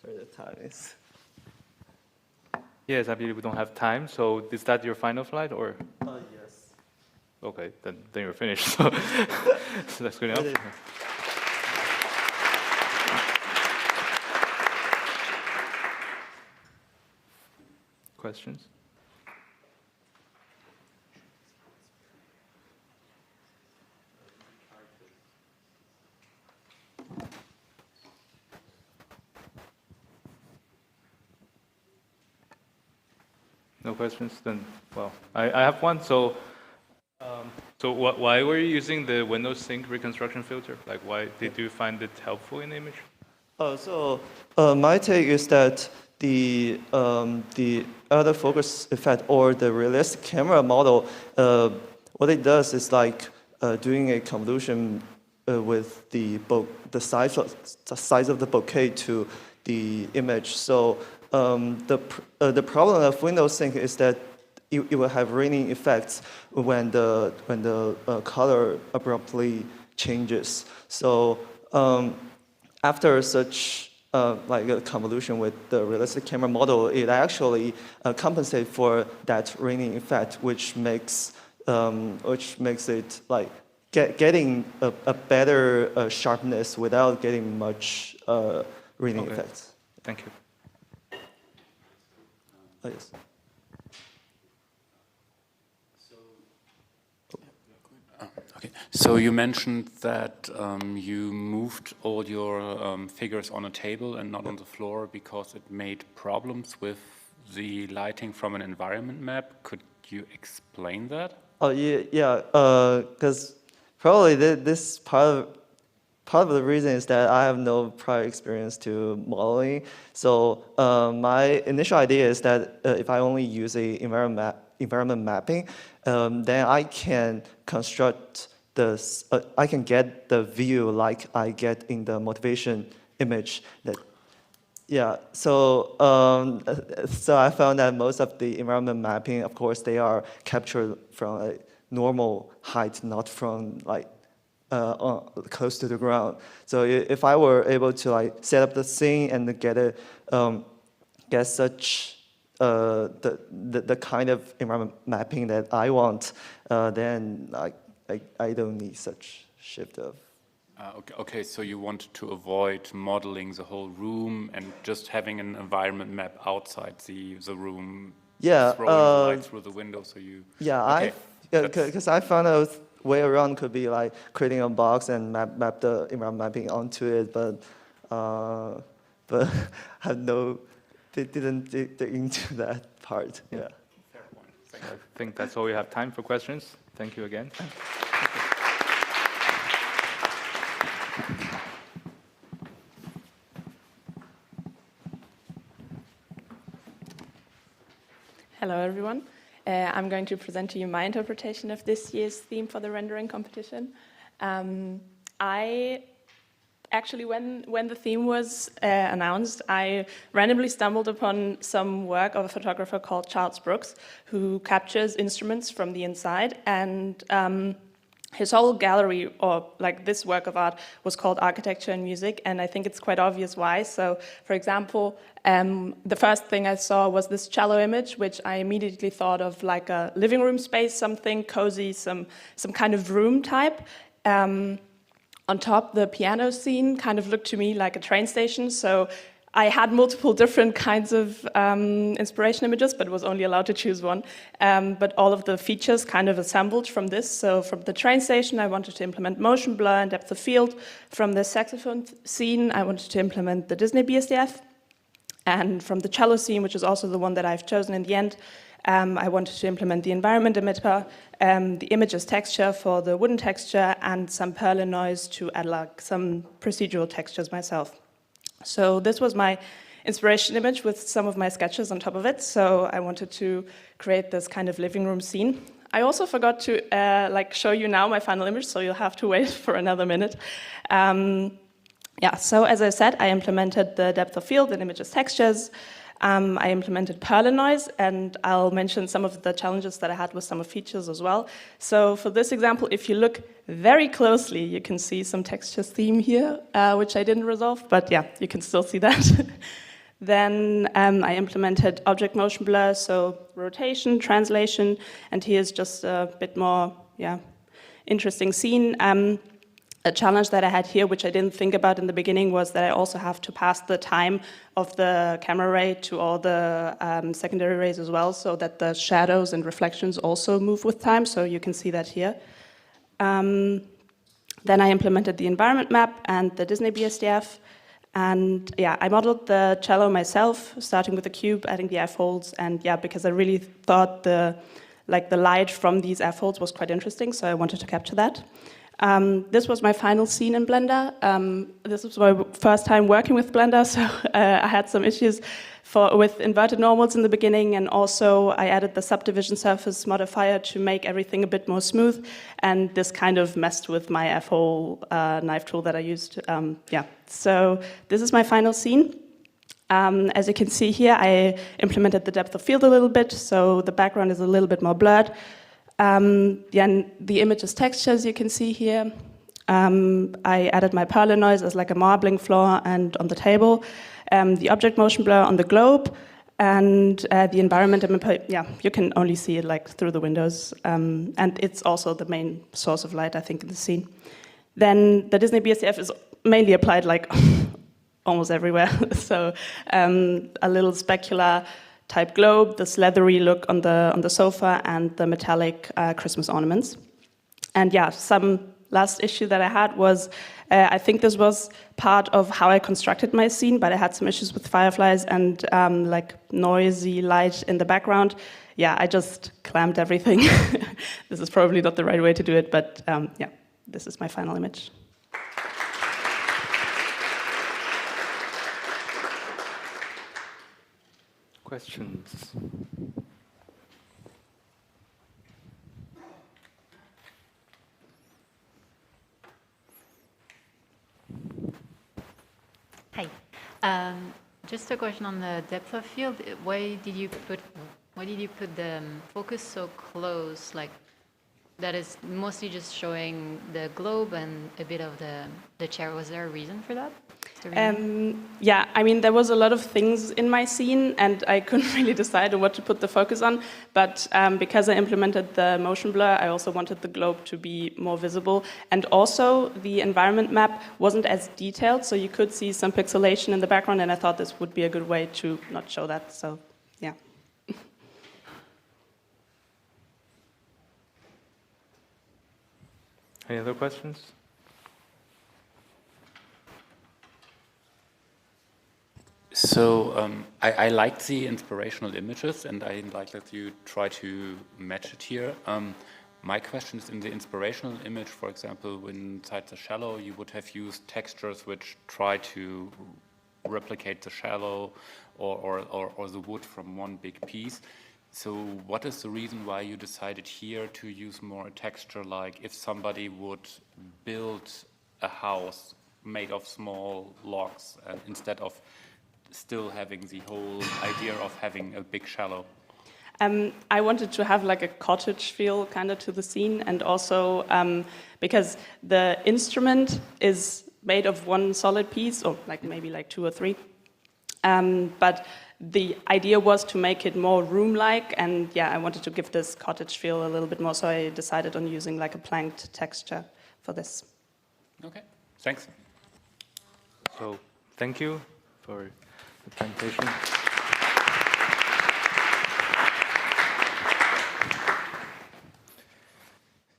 Where the time is. Yes, I believe we don't have time. So is that your final slide, or? Yes. Okay, then you're finished. So, so that's good enough. Questions? No questions? Then, well, I have one. So, why were you using the Windows Sync reconstruction filter? Like, why did you find it helpful in the image? My take is that the other focus effect or the realistic camera model, what it does is like doing a convolution with the size of the bokeh to the image. So the problem of Windows Sync is that it will have raining effects when the color abruptly changes. So after such like a convolution with the realistic camera model, it actually compensates for that raining effect, which makes it like getting a better sharpness without getting much raining effects. Thank you. Oh, yes. Okay. So you mentioned that you moved all your figures on a table and not on the floor because it made problems with the lighting from an environment map. Could you explain that? Oh yeah. Because probably this part of the reason is that I have no prior experience to modeling. So my initial idea is that if I only use a environment mapping, then I can construct this. I can get the view like I get in the motivation image. So I found that most of the environment mapping, of course, they are captured from a normal height, not from like close to the ground. So if I were able to like set up the scene and get such the kind of environment mapping that I want, then I don't need such shift of. Okay, so you want to avoid modeling the whole room and just having an environment map outside the room. Yeah. Throwing the light through the window, so you. Yeah, okay, because I found out way around could be like creating a box and map the environment mapping onto it, but didn't dig into that part. Yeah. Fair point. I think that's all we have time for questions. Thank you again. Hello, everyone. I'm going to present to you my interpretation of this year's theme for the rendering competition. I actually, when the theme was announced, I randomly stumbled upon some work of a photographer called Charles Brooks, who captures instruments from the inside, and his whole gallery, or like this work of art, was called Architecture and Music, and I think it's quite obvious why. So, for example, the first thing I saw was this cello image, which I immediately thought of like a living room space, something cozy, some kind of room type. On top, the piano scene kind of looked to me like a train station, so I had multiple different kinds of inspiration images, but was only allowed to choose one. But all of the features kind of assembled from this. So from the train station, I wanted to implement motion blur and depth of field. From the saxophone scene, I wanted to implement the Disney BSDF. And from the cello scene, which is also the one that I've chosen in the end, I wanted to implement the environment emitter, the images texture for the wooden texture, and some Perlin noise to add like some procedural textures myself. So this was my inspiration image with some of my sketches on top of it. So I wanted to create this kind of living room scene. I also forgot to show you now my final image, so you'll have to wait for another minute. So as I said, I implemented the depth of field and images textures. I implemented Perlin noise, and I'll mention some of the challenges that I had with some of features as well. So for this example, if you look very closely, you can see some texture theme here, which I didn't resolve, but yeah, you can still see that. Then I implemented object motion blur, so rotation, translation, and here's just a bit more interesting scene. A challenge that I had here, which I didn't think about in the beginning, was that I also have to pass the time of the camera ray to all the secondary rays as well, so that the shadows and reflections also move with time, so you can see that here. Then I implemented the environment map and the Disney BSDF, and I modeled the cello myself, starting with the cube, adding the F-holds, and because I really thought the light from these F-holds was quite interesting, so I wanted to capture that. This was my final scene in Blender. This was my first time working with Blender, so I had some issues with inverted normals in the beginning, and also I added the subdivision surface modifier to make everything a bit more smooth, and this kind of messed with my F-hole knife tool that I used. So this is my final scene. As you can see here, I implemented the depth of field a little bit, so the background is a little bit more blurred. The image's textures you can see here. I added my Perlin noise as like a marbling floor and on the table. The object motion blur on the globe, and the environment, you can only see it like through the windows. And it's also the main source of light, I think, in the scene. Then the Disney BSDF is mainly applied like almost everywhere. So a little specular type globe, this leathery look on the sofa, and the metallic Christmas ornaments. And some last issue that I had was, I think this was part of how I constructed my scene, but I had some issues with fireflies and like noisy light in the background. I just clamped everything. This is probably not the right way to do it, but this is my final image. Questions? Hi. Just a question on the depth of field. Why did you put the focus so close? Like that is mostly just showing the globe and a bit of the chair. Was there a reason for that? I mean, there was a lot of things in my scene, and I couldn't really decide on what to put the focus on. But because I implemented the motion blur, I also wanted the globe to be more visible. And also, the environment map wasn't as detailed, so you could see some pixelation in the background, and I thought this would be a good way to not show that. So, yeah. Any other questions? So I liked the inspirational images, and I like that you try to match it here. My question is, in the inspirational image, for example, inside the shallow, you would have used textures which try to replicate the shallow or the wood from one big piece. So what is the reason why you decided here to use more a texture, like if somebody would build a house made of small logs instead of still having the whole idea of having a big shallow? I wanted to have like a cottage feel kind of to the scene, and also because the instrument is made of one solid piece, or like maybe like two or three. But the idea was to make it more room-like, and I wanted to give this cottage feel a little bit more, so I decided on using like a planked texture for this. Okay, thanks. So, thank you for the presentation.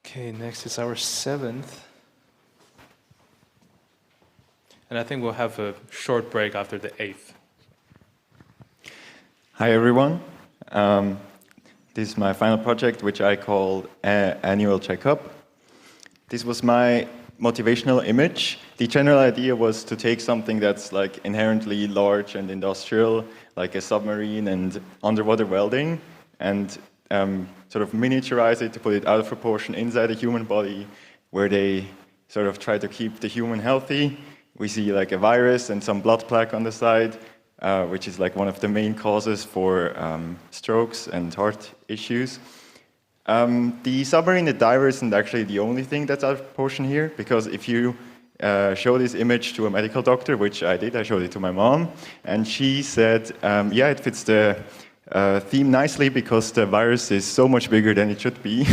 Okay, next is our 7th. And I think we'll have a short break after the 8th. Hi, everyone. This is my final project, which I call Annual Checkup. This was my motivational image. The general idea was to take something that's like inherently large and industrial, like a submarine and underwater welding, and sort of miniaturize it to put it out of proportion inside a human body, where they sort of try to keep the human healthy. We see like a virus and some blood plaque on the side, which is like one of the main causes for strokes and heart issues. The submarine, the diver, isn't actually the only thing that's out of proportion here, because if you show this image to a medical doctor, which I did, I showed it to my mom, and she said, yeah, it fits the theme nicely because the virus is so much bigger than it should be.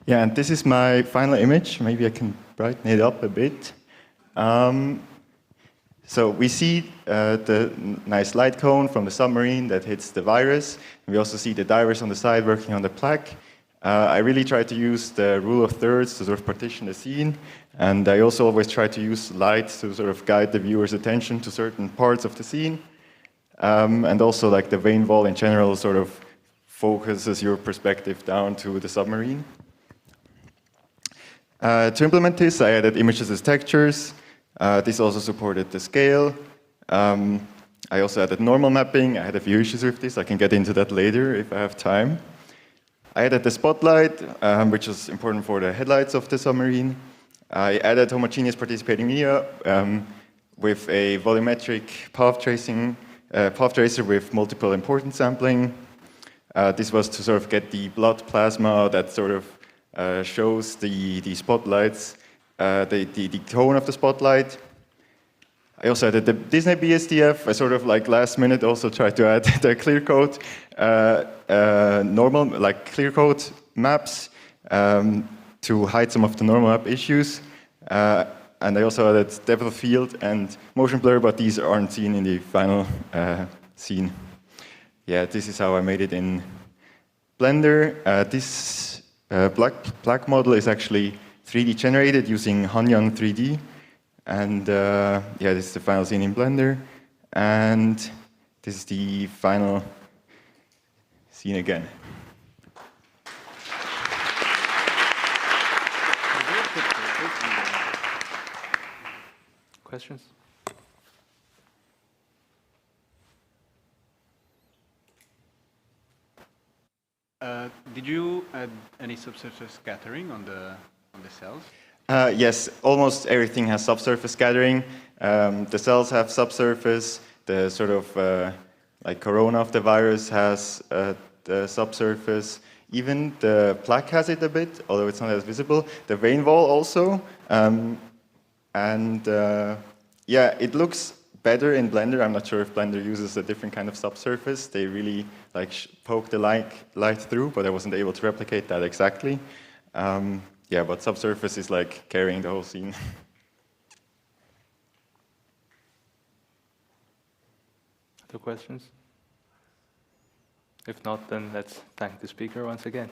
Yeah, and this is my final image. Maybe I can brighten it up a bit. So we see the nice light cone from the submarine that hits the virus. We also see the divers on the side working on the plaque. I really try to use the rule of thirds to sort of partition the scene. And I also always try to use light to sort of guide the viewer's attention to certain parts of the scene. And also like the vein wall in general sort of focuses your perspective down to the submarine. To implement this, I added images as textures. This also supported the scale. I also added normal mapping. I had a few issues with this. I can get into that later if I have time. I added the spotlight, which is important for the headlights of the submarine. I added homogeneous participating media with a volumetric path tracer with multiple importance sampling. This was to sort of get the blood plasma that sort of shows the spotlights, the tone of the spotlight. I also added the Disney BSDF. I sort of like last minute also tried to add the clear code, normal, like clear code maps to hide some of the normal map issues. And I also added depth of field and motion blur, but these aren't seen in the final scene. Yeah, this is how I made it in Blender. This black model is actually 3D generated using Hanyang 3D. And yeah, this is the final scene in Blender. And this is the final scene again. Questions? Did you add any subsurface scattering on the cells? Yes, almost everything has subsurface scattering. The cells have subsurface. The sort of like corona of the virus has the subsurface. Even the plaque has it a bit, although it's not as visible. The vein wall also. And yeah, it looks better in Blender. I'm not sure if Blender uses a different kind of subsurface. They really like poke the light through, but I wasn't able to replicate that exactly. Yeah, but subsurface is like carrying the whole scene. Other questions? If not, then let's thank the speaker once again.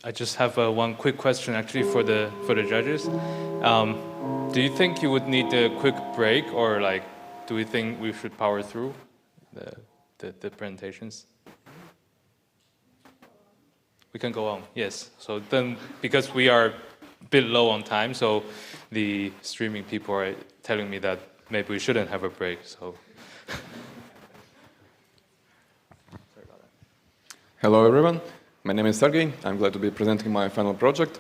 I just have one quick question actually for the judges. Do you think you would need a quick break, or like, do we think we should power through the presentations? We can go on, yes. So then, because we are a bit low on time, so the streaming people are telling me that maybe we shouldn't have a break, so. Hello everyone, my name is Sergey. I'm glad to be presenting my final project.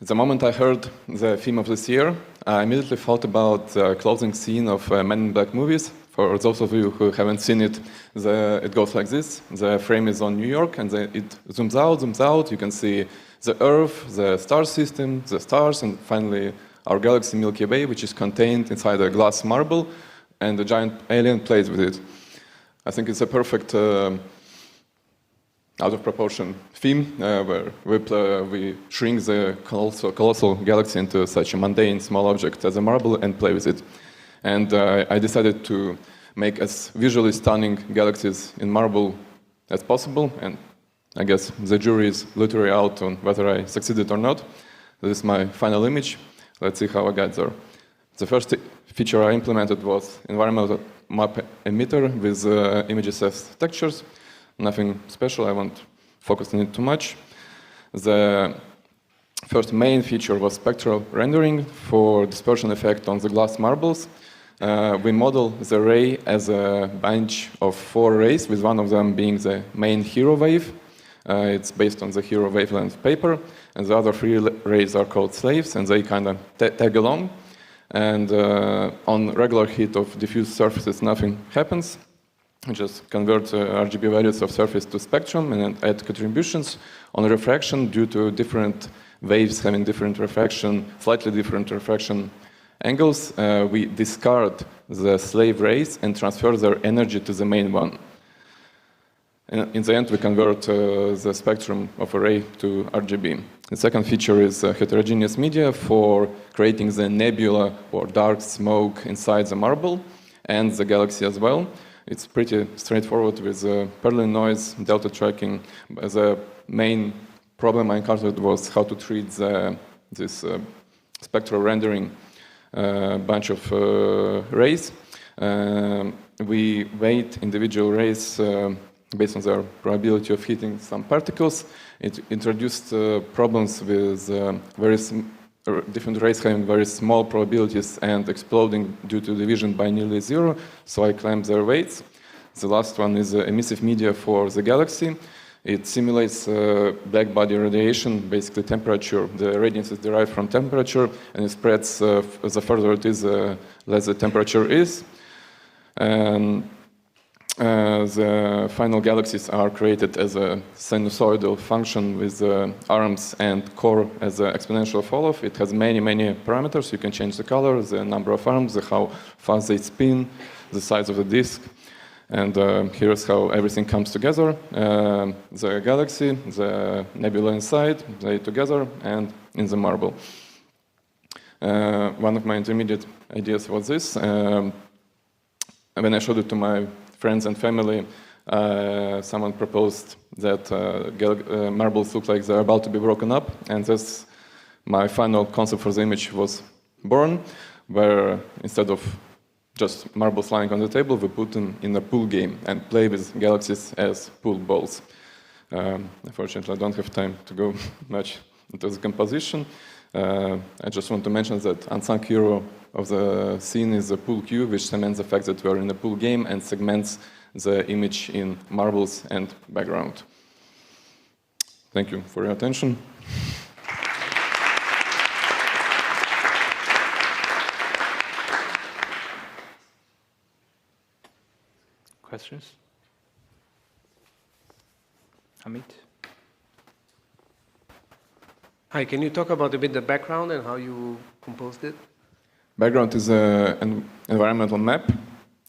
The moment I heard the theme of this year, I immediately thought about the closing scene of Men in Black movies. For those of you who haven't seen it, it goes like this. The frame is on New York, and it zooms out. You can see the Earth, the star system, the stars, and finally our galaxy Milky Way, which is contained inside a glass marble, and a giant alien plays with it. I think it's a perfect out of proportion theme, where we shrink the colossal galaxy into such a mundane small object as a marble and play with it. And I decided to make as visually stunning galaxies in marble as possible, and I guess the jury is literally out on whether I succeeded or not. This is my final image. Let's see how I got there. The first feature I implemented was environmental map emitter with images as textures. Nothing special, I won't focus on it too much. The first main feature was spectral rendering for dispersion effect on the glass marbles. We model the ray as a bunch of 4 rays, with one of them being the main hero wave. It's based on the hero wavelength paper, and the other 3 rays are called slaves, and they kind of tag along. And on regular heat of diffuse surfaces, nothing happens. We just convert RGB values of surface to spectrum and add contributions. On refraction, due to different waves having different refraction, slightly different refraction angles, we discard the slave rays and transfer their energy to the main one. And in the end, we convert the spectrum of a ray to RGB. The second feature is heterogeneous media for creating the nebula or dark smoke inside the marble and the galaxy as well. It's pretty straightforward with Perlin noise, delta tracking. The main problem I encountered was how to treat this spectral rendering bunch of rays. We weight individual rays based on their probability of hitting some particles. It introduced problems with different rays having very small probabilities and exploding due to division by nearly 0, so I claimed their weights. The last one is emissive media for the galaxy. It simulates black body radiation, basically temperature. The radiance is derived from temperature, and it spreads the further it is, less the temperature is. The final galaxies are created as a sinusoidal function with arms and core as an exponential fall-off. It has many, many parameters. You can change the color, the number of arms, how fast they spin, the size of the disk. And here's how everything comes together. The galaxy, the nebula inside, they together, and in the marble. One of my intermediate ideas was this. When I showed it to my friends and family, someone proposed that marbles look like they're about to be broken up, and that's my final concept for the image was born, where instead of just marbles lying on the table, we put them in a pool game and play with galaxies as pool balls. Unfortunately, I don't have time to go much into the composition. I just want to mention that unsung hero of the scene is the pool cue, which cements the fact that we are in a pool game and segments the image in marbles and background. Thank you for your attention. Questions? Hamid? Hi, can you talk about a bit the background and how you composed it? Background is an environmental map,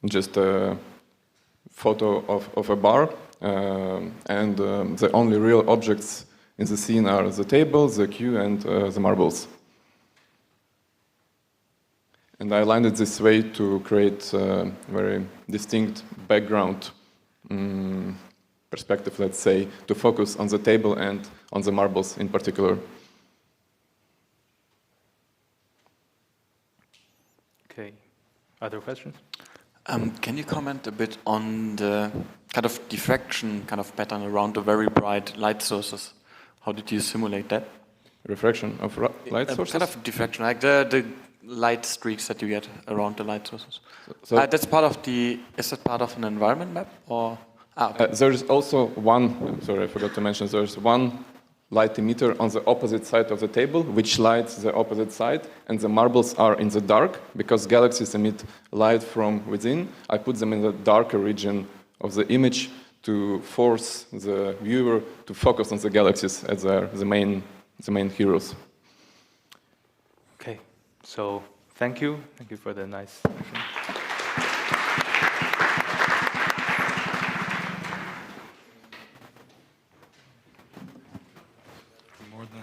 just a photo of a bar, and the only real objects in the scene are the table, the queue, and the marbles. And I aligned it this way to create a very distinct background perspective, let's say, to focus on the table and on the marbles in particular. Okay, other questions? Can you comment a bit on the kind of diffraction kind of pattern around the very bright light sources? How did you simulate that? Refraction of light sources? Kind of diffraction, like the light streaks that you get around the light sources. That's part of the. Is that part of an environment map or? Okay. There's also one. Sorry, I forgot to mention. There's one light emitter on the opposite side of the table, which lights the opposite side, and the marbles are in the dark because galaxies emit light from within. I put them in the darker region of the image to force the viewer to focus on the galaxies as the main heroes. Okay, so thank you for the nice session.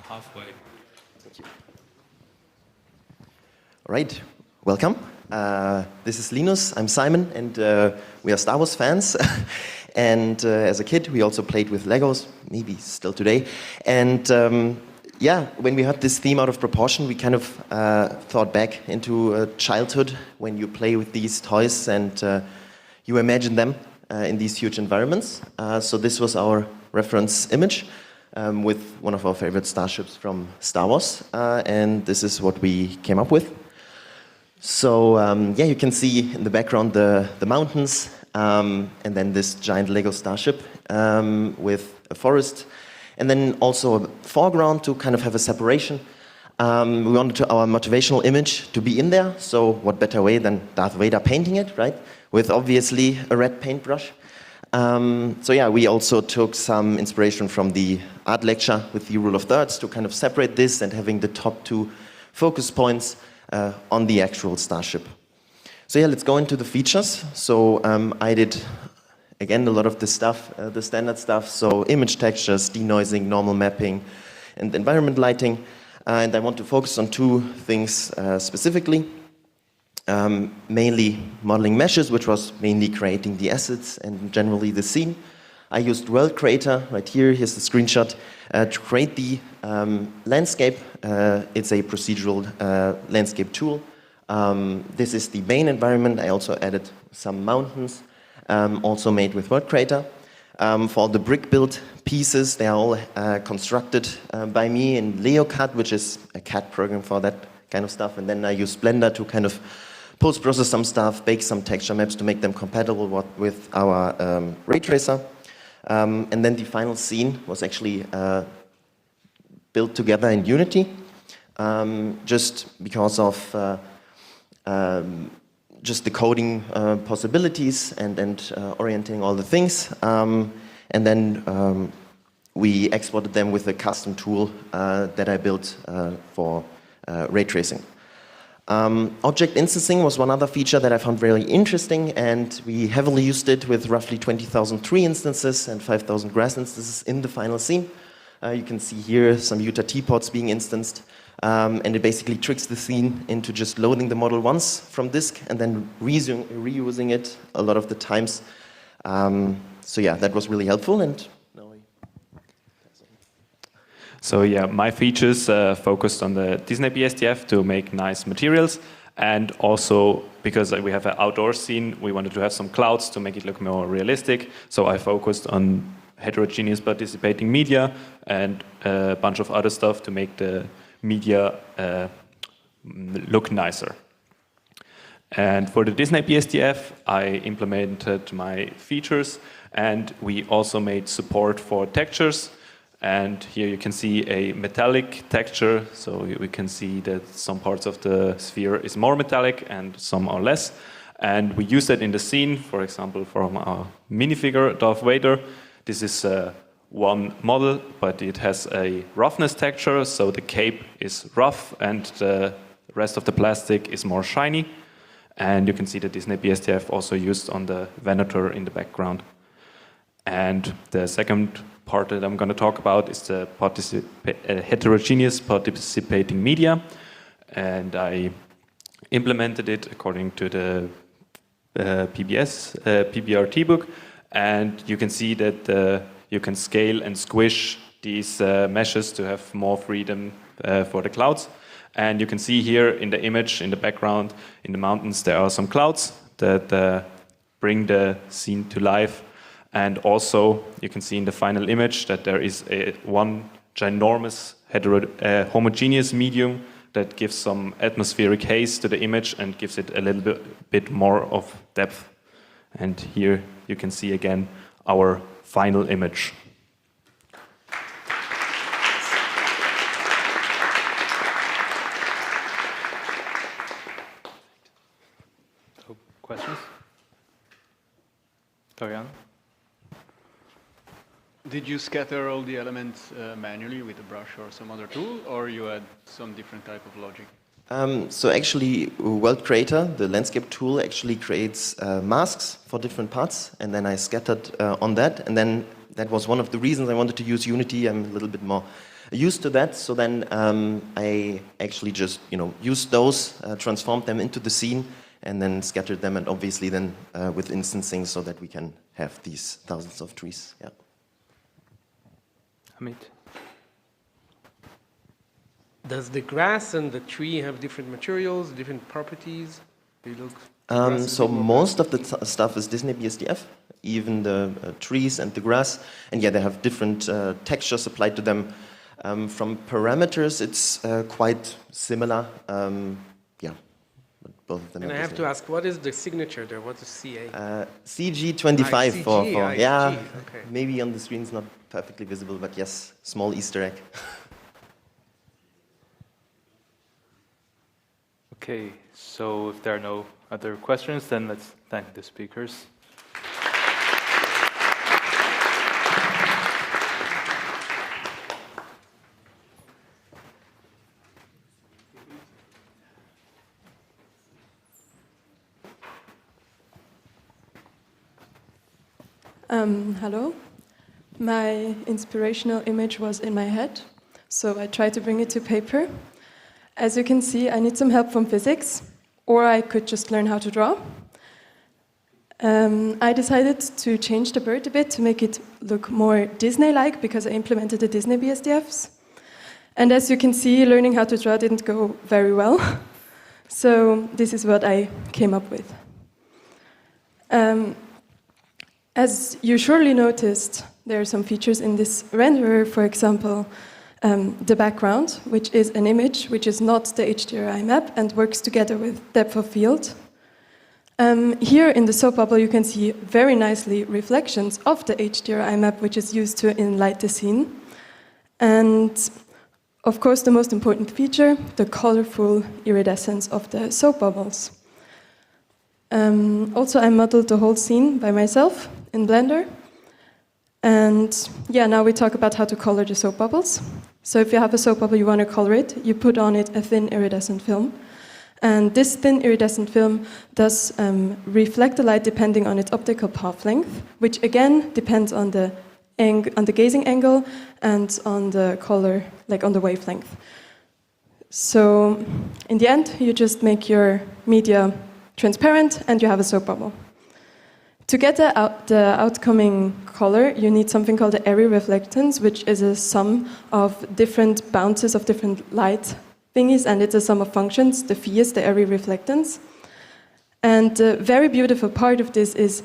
Halfway. Thank you. All right, welcome. This is Linus, I'm Simon, and we are Star Wars fans. And as a kid, we also played with Legos, maybe still today. And yeah, when we heard this theme out of proportion, we kind of thought back into childhood when you play with these toys and you imagine them in these huge environments. So this was our reference image with one of our favorite starships from Star Wars. And this is what we came up with. So yeah, you can see in the background the mountains and then this giant Lego starship with a forest. And then also a foreground to kind of have a separation. We wanted our motivational image to be in there, so what better way than Darth Vader painting it, right? With obviously a red paintbrush. So yeah, we also took some inspiration from the art lecture with the rule of thirds to kind of separate this and having the top two focus points on the actual starship. So yeah, let's go into the features. So I did again, a lot of the stuff, the standard stuff, so image textures, denoising, normal mapping, and environment lighting. And I want to focus on two things specifically. Mainly modeling meshes, which was mainly creating the assets and generally the scene. I used World Creator right here, here's the screenshot, to create the landscape. It's a procedural landscape tool. This is the main environment. I also added some mountains. Also made with World Creator. For the brick build pieces, they are all constructed by me in LeoCAD, which is a CAD program for that kind of stuff. And then I use Blender to kind of post-process some stuff, bake some texture maps to make them compatible with our ray tracer. And then the final scene was actually built together in Unity, just because of just the coding possibilities and orienting all the things. And then we exported them with a custom tool that I built for ray tracing. Object instancing was one other feature that I found really interesting, and we heavily used it with roughly 20,000 tree instances and 5,000 grass instances in the final scene. You can see here some Utah teapots being instanced. And it basically tricks the scene into just loading the model once from disk and then reusing it a lot of the times. So yeah, that was really helpful. And so yeah, my features focused on the Disney BSDF to make nice materials, and also because we have an outdoor scene, we wanted to have some clouds to make it look more realistic. So I focused on heterogeneous participating media and a bunch of other stuff to make the media look nicer. And for the Disney BSDF, I implemented my features, and we also made support for textures. And here you can see a metallic texture, so we can see that some parts of the sphere is more metallic and some are less. And we use that in the scene, for example, from our minifigure, Darth Vader. This is one model, but it has a roughness texture, so the cape is rough and the rest of the plastic is more shiny. And you can see the Disney BSDF also used on the Venator in the background. And the second part that I'm going to talk about is the heterogeneous participating media. And I implemented it according to the PBRT book. And you can see that you can scale and squish these meshes to have more freedom for the clouds. And you can see here in the image, in the background, in the mountains, there are some clouds that bring the scene to life. And also, you can see in the final image that there is one ginormous homogeneous medium that gives some atmospheric haze to the image and gives it a little bit more of depth. And here you can see again our final image. Questions? Torian? Did you scatter all the elements manually with a brush or some other tool, or you had some different type of logic? So actually, World Creator, the landscape tool, actually creates masks for different parts, and then I scattered on that, and then that was one of the reasons I wanted to use Unity. I'm a little bit more used to that, so then I actually just used those, transformed them into the scene, and then scattered them, and obviously then with instancing so that we can have these thousands of trees. Yeah. Amit. Does the grass and the tree have different materials, different properties? They look. So most of the stuff is Disney BSDF, even the trees and the grass, and yeah, they have different textures applied to them. From parameters, it's quite similar. Yeah, but both of them. And I have to ask, what is the signature there? What is CA? CG25 for yeah. Okay. Maybe on the screen it's not perfectly visible, but yes, small Easter egg. Okay, so if there are no other questions, then let's thank the speakers. Hello. My inspirational image was in my head, so I tried to bring it to paper. As you can see, I need some help from physics, or I could just learn how to draw. I decided to change the bird a bit to make it look more Disney-like because I implemented the Disney BSDFs. And as you can see, learning how to draw didn't go very well. So this is what I came up with. As you surely noticed, there are some features in this renderer, for example, the background, which is an image which is not the HDRI map and works together with depth of field. Here in the soap bubble you can see very nicely reflections of the HDRI map, which is used to enlighten the scene. And of course the most important feature, the colorful iridescence of the soap bubbles. Also I modeled the whole scene by myself in Blender. And yeah, now we talk about how to color the soap bubbles. So if you have a soap bubble, you want to color it, you put on it a thin iridescent film. And this thin iridescent film does reflect the light depending on its optical path length, which again depends on the gazing angle and on the color, like on the wavelength. So in the end, you just make your media transparent and you have a soap bubble. To get the outcoming color, you need something called the airy reflectance, which is a sum of different bounces of different light thingies, and it's a sum of functions. The phi is the airy reflectance. And the very beautiful part of this is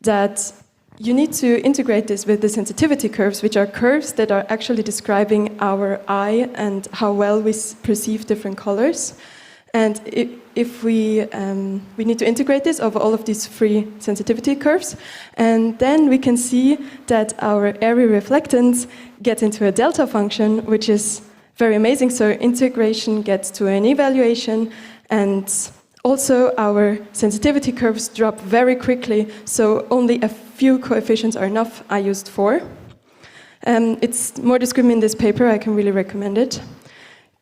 that you need to integrate this with the sensitivity curves, which are curves that are actually describing our eye and how well we perceive different colors. And if we need to integrate this over all of these three sensitivity curves, and then we can see that our airy reflectance gets into a delta function, which is very amazing. So integration gets to an evaluation, and also our sensitivity curves drop very quickly, so only a few coefficients are enough. I used 4. It's more described in this paper, I can really recommend it.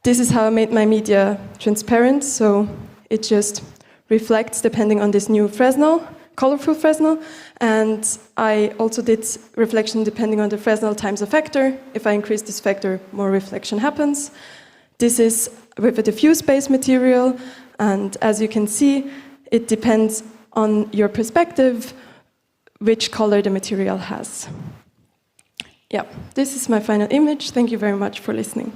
This is how I made my media transparent, so it just reflects depending on this new Fresnel, colorful Fresnel, and I also did reflection depending on the Fresnel times a factor. If I increase this factor, more reflection happens. This is with a diffuse-based material, and as you can see, it depends on your perspective which color the material has. Yeah, this is my final image. Thank you very much for listening.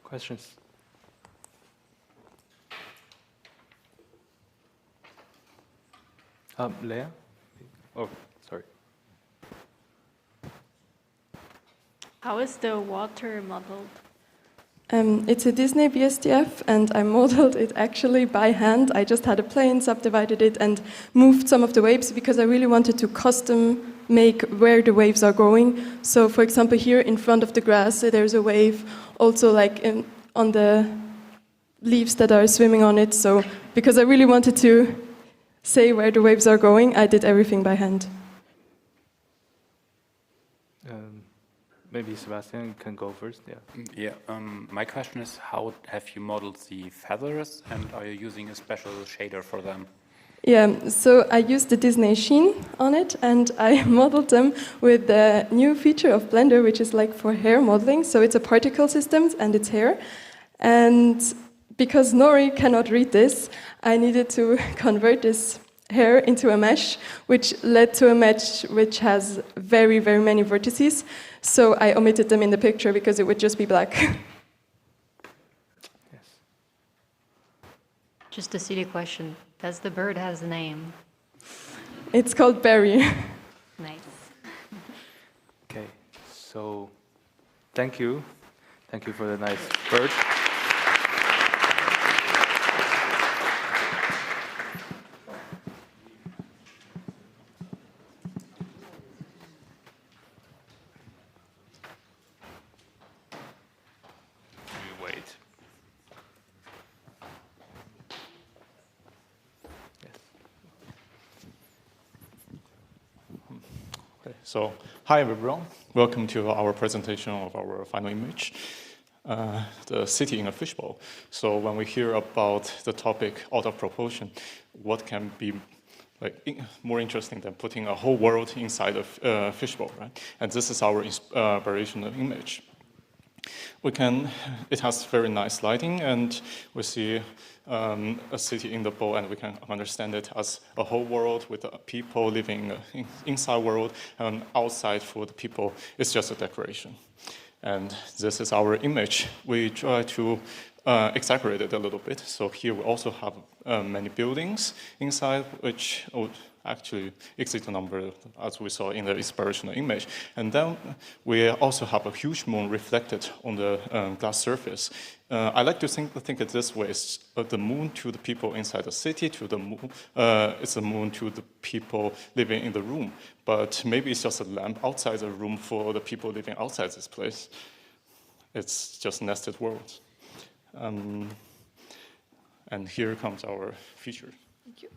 Questions? Leah? Oh, sorry. How is the water modeled? It's a Disney BSDF, and I modeled it actually by hand. I just had a plane, subdivided it, and moved some of the waves because I really wanted to custom make where the waves are going. So, for example, here in front of the grass, there's a wave. Also, like on the leaves that are swimming on it. So, because I really wanted to say where the waves are going, I did everything by hand. Maybe Sebastian can go first. Yeah. Yeah. My question is, how have you modeled the feathers, and are you using a special shader for them? Yeah, so I used the Disney sheen on it, and I modeled them with the new feature of Blender, which is like for hair modeling. So it's a particle system, and it's hair. And because Nori cannot read this, I needed to convert this hair into a mesh, which led to a mesh which has very, very many vertices. So I omitted them in the picture because it would just be black. Just a silly question. Does the bird has a name? It's called Barry. Nice. Okay, so thank you. Thank you for the nice bird. Wait. Okay, so hi everyone. Welcome to our presentation of our final image, the city in a fishbowl. So when we hear about the topic out of proportion, what can be more interesting than putting a whole world inside a fishbowl, right? And this is our inspirational image. It has very nice lighting, and we see a city in the bowl, and we can understand it as a whole world with people living inside world, and outside for the people, it's just a decoration. And this is our image. We try to exaggerate it a little bit. So here we also have many buildings inside, which actually exceed the number as we saw in the inspirational image. And then we also have a huge moon reflected on the glass surface. I like to think it this way: it's the moon to the people inside the city, to the moon, it's the moon to the people living in the room. But maybe it's just a lamp outside the room for the people living outside this place. It's just nested worlds. And here comes our feature. Thank you.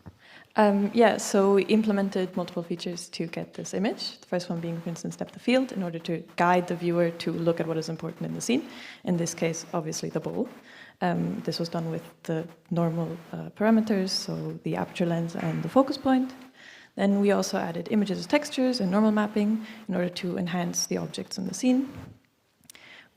Yeah, so we implemented multiple features to get this image. The first one being, for instance, depth of field, in order to guide the viewer to look at what is important in the scene. In this case, obviously, the bowl. This was done with the normal parameters, so the aperture lens and the focus point. Then we also added images as textures and normal mapping in order to enhance the objects in the scene.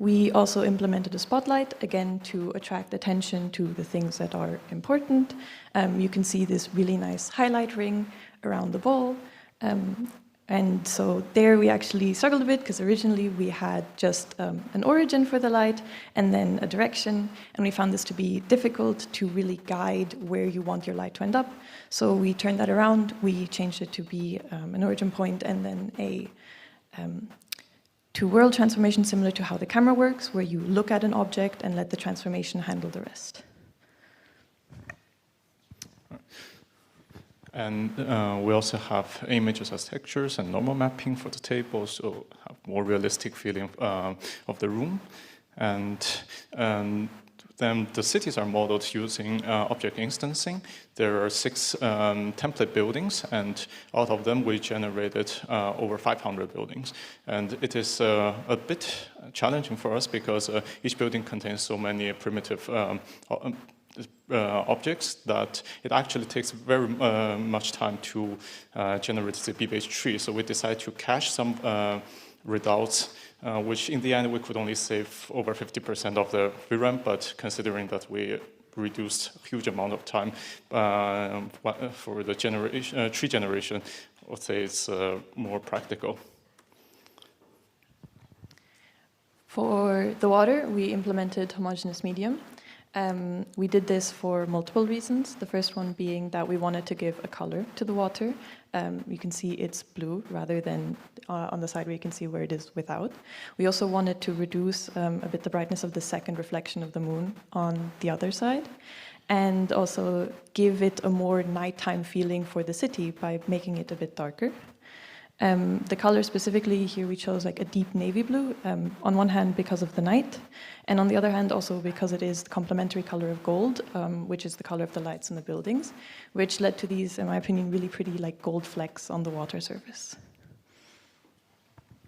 We also implemented a spotlight, again, to attract attention to the things that are important. You can see this really nice highlight ring around the ball. And so there we actually struggled a bit, because originally we had just an origin for the light and then a direction. And we found this to be difficult to really guide where you want your light to end up. So we turned that around. We changed it to be an origin point and then a to-world transformation, similar to how the camera works, where you look at an object and let the transformation handle the rest. And we also have images as textures and normal mapping for the table, so have more realistic feeling of the room. And then the cities are modeled using object instancing. There are 6 template buildings, and out of them we generated over 500 buildings. And it is a bit challenging for us, because each building contains so many primitive objects that it actually takes very much time to generate the B-based tree. So we decided to cache some redoubts, which in the end we could only save over 50% of the VRAM, but considering that we reduced a huge amount of time for the tree generation, I would say it's more practical. For the water, we implemented homogeneous medium. We did this for multiple reasons. The first one being that we wanted to give a color to the water. You can see it's blue rather than on the side where you can see where it is without. We also wanted to reduce a bit the brightness of the second reflection of the moon on the other side, and also give it a more nighttime feeling for the city by making it a bit darker. The color specifically here we chose like a deep navy blue, on one hand because of the night, and on the other hand also because it is the complementary color of gold, which is the color of the lights in the buildings, which led to these, in my opinion, really pretty like gold flecks on the water surface.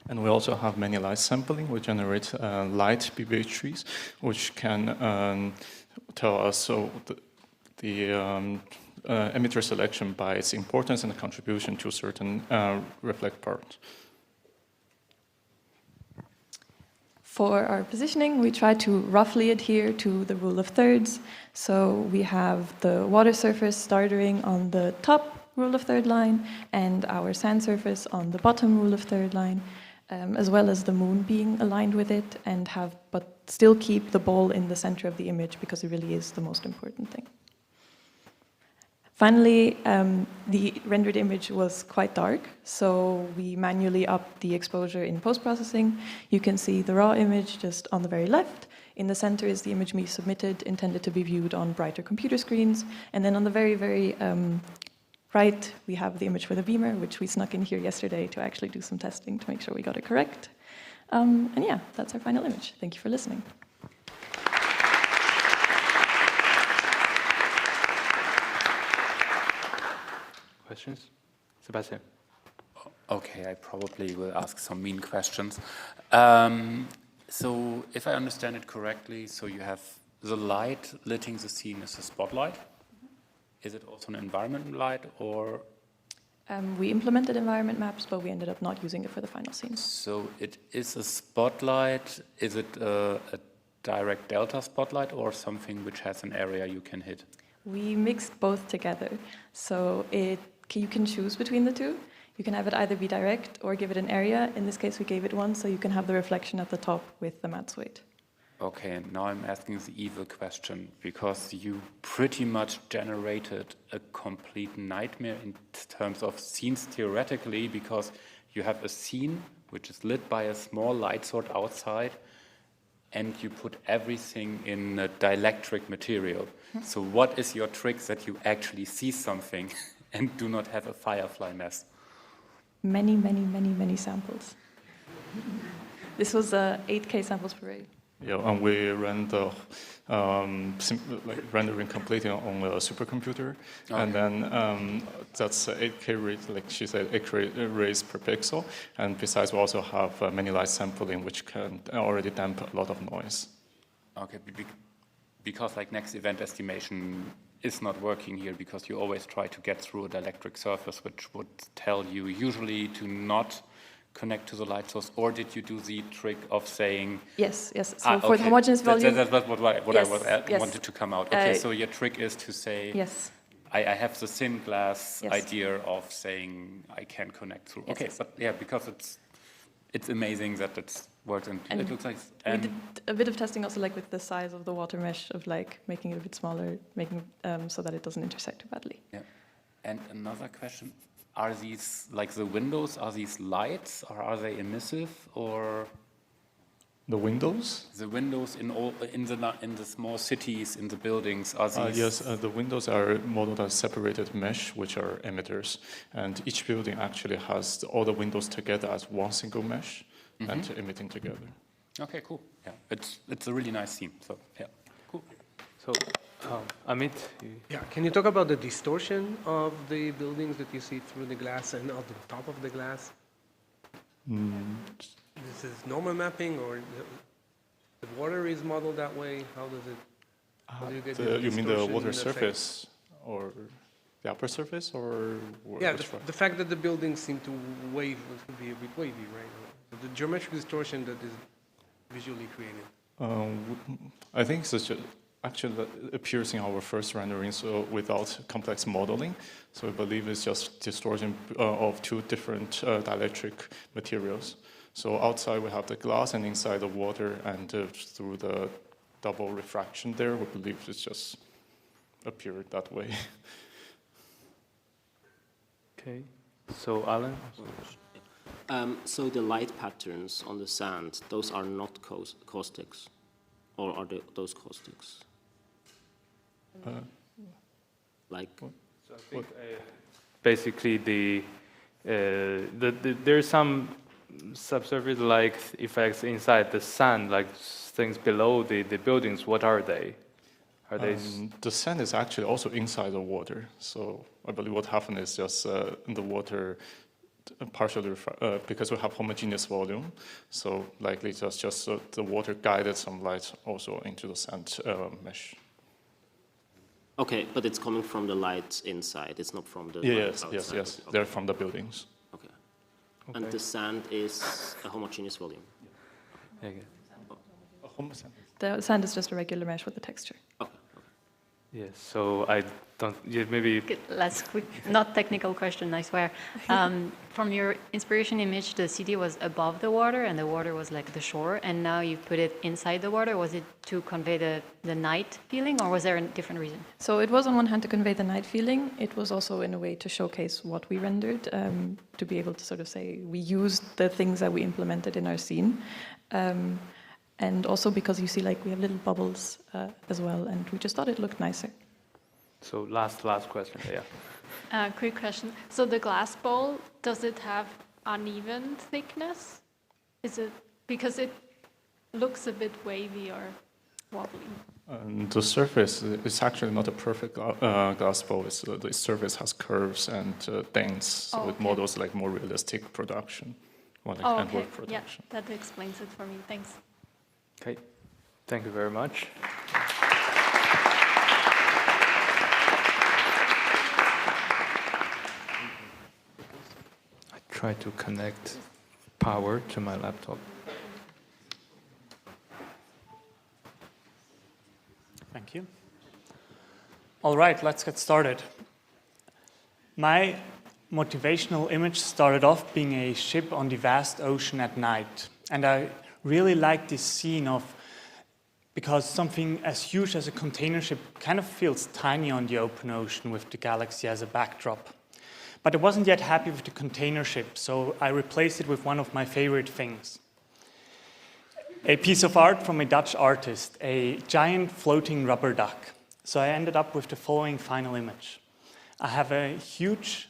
And we also have many light sampling. We generate light BBH trees, which can tell us so the emitter selection by its importance and contribution to certain reflect part. For our positioning, we try to roughly adhere to the rule of thirds. So we have the water surface starting on the top rule of third line and our sand surface on the bottom rule of third line, as well as the moon being aligned with it, and but still keep the ball in the center of the image because it really is the most important thing. Finally, the rendered image was quite dark, so we manually upped the exposure in post-processing. You can see the raw image just on the very left. In the center is the image we submitted, intended to be viewed on brighter computer screens. And then on the very, very right, we have the image for the beamer, which we snuck in here yesterday to actually do some testing to make sure we got it correct. And yeah, that's our final image. Thank you for listening. Questions? Sebastian. Okay, I probably will ask some mean questions. So if I understand it correctly, so you have the light lighting the scene as a spotlight. Is it also an environment light, or? We implemented environment maps, but we ended up not using it for the final scene. So it is a spotlight. Is it a direct delta spotlight or something which has an area you can hit? We mixed both together. So you can choose between the two. You can have it either be direct or give it an area. In this case, we gave it one, so you can have the reflection at the top with the matte suede. Okay, and now I'm asking the evil question, because you pretty much generated a complete nightmare in terms of scenes theoretically, because you have a scene which is lit by a small light source outside, and you put everything in a dielectric material. So what is your trick that you actually see something and do not have a firefly mess? Many, many, many, many samples. This was 8K samples per array. Yeah, and we ran the rendering completely on a supercomputer, Okay. and then that's 8K rate, like she said, 8K rays per pixel. And besides, we also have many light sampling, which can already dampen a lot of noise. Okay, because like next event estimation is not working here, because you always try to get through a dielectric surface, which would tell you usually to not connect to the light source, or did you do the trick of saying... Yes, yes. So for the homogeneous volume... That's what yes, I wanted to come out. Okay, so your trick is to say... Yes. I have the thin glass Yes. idea of saying I can connect through. Yes. Okay, but yeah, because it's amazing that it works, and it looks like... we did a bit of testing also, like with the size of the water mesh, of like making it a bit smaller, making so that it doesn't intersect too badly. Yeah. And another question, are these, like the windows, are these lights, or are they emissive, or? The windows? The windows in the small cities, in the buildings, are these? Yes, the windows are modeled as separated mesh, which are emitters. And each building actually has all the windows together as one single mesh and emitting together. Okay, cool. Yeah, it's a really nice theme. So yeah, cool. So, Amit? Yeah, can you talk about the distortion of the buildings that you see through the glass and on the top of the glass? This is normal mapping, or the water is modeled that way? How does it? How do you get You mean the distortion water effect? surface, or the upper surface, or Yeah, which one? the fact that the buildings seem to wave, would be a bit wavy, right? The geometric distortion that is visually created. I think it's just actually that appears in our first rendering, so without complex modeling. So I believe it's just distortion of two different dielectric materials. So outside we have the glass, and inside the water, and through the double refraction there, we believe it's just appeared that way. Okay, so Alan? So the light patterns on the sand, those are not caustics, or are those caustics? Like? So I think basically there's some subsurface-like effects inside the sand, like things below the buildings. What are they? Are they? The sand is actually also inside the water. So I believe what happened is just the water partially because we have homogeneous volume, so likely just the water guided some light also into the sand mesh. Okay, but it's coming from the light inside. It's not from the Yes, light yes, outside. yes. Okay. They're from the buildings. Okay. And the sand is a homogeneous volume. The sand is just a regular mesh with a texture. Yes, so I don't, maybe... Okay, last quick, not technical question, I swear. From your inspiration image, the city was above the water and the water was like the shore, and now you put it inside the water. Was it to convey the night feeling, or was there a different reason? So it was on one hand to convey the night feeling. It was also in a way to showcase what we rendered, to be able to sort of say we used the things that we implemented in our scene. And also because you see like we have little bubbles as well, and we just thought it looked nicer. So last question, yeah. Quick question. So the glass bowl, does it have uneven thickness? Is it because it looks a bit wavy or wobbly? The surface is actually not a perfect glass bowl. The surface has curves and dents, so it models like more realistic production, like handwork production. Yeah, that explains it for me. Thanks. Okay, thank you very much. I try to connect power to my laptop. Thank you. All right, let's get started. My motivational image started off being a ship on the vast ocean at night, and I really like this scene because something as huge as a container ship kind of feels tiny on the open ocean with the galaxy as a backdrop. But I wasn't yet happy with the container ship, so I replaced it with one of my favorite things. A piece of art from a Dutch artist, a giant floating rubber duck. So I ended up with the following final image. I have a huge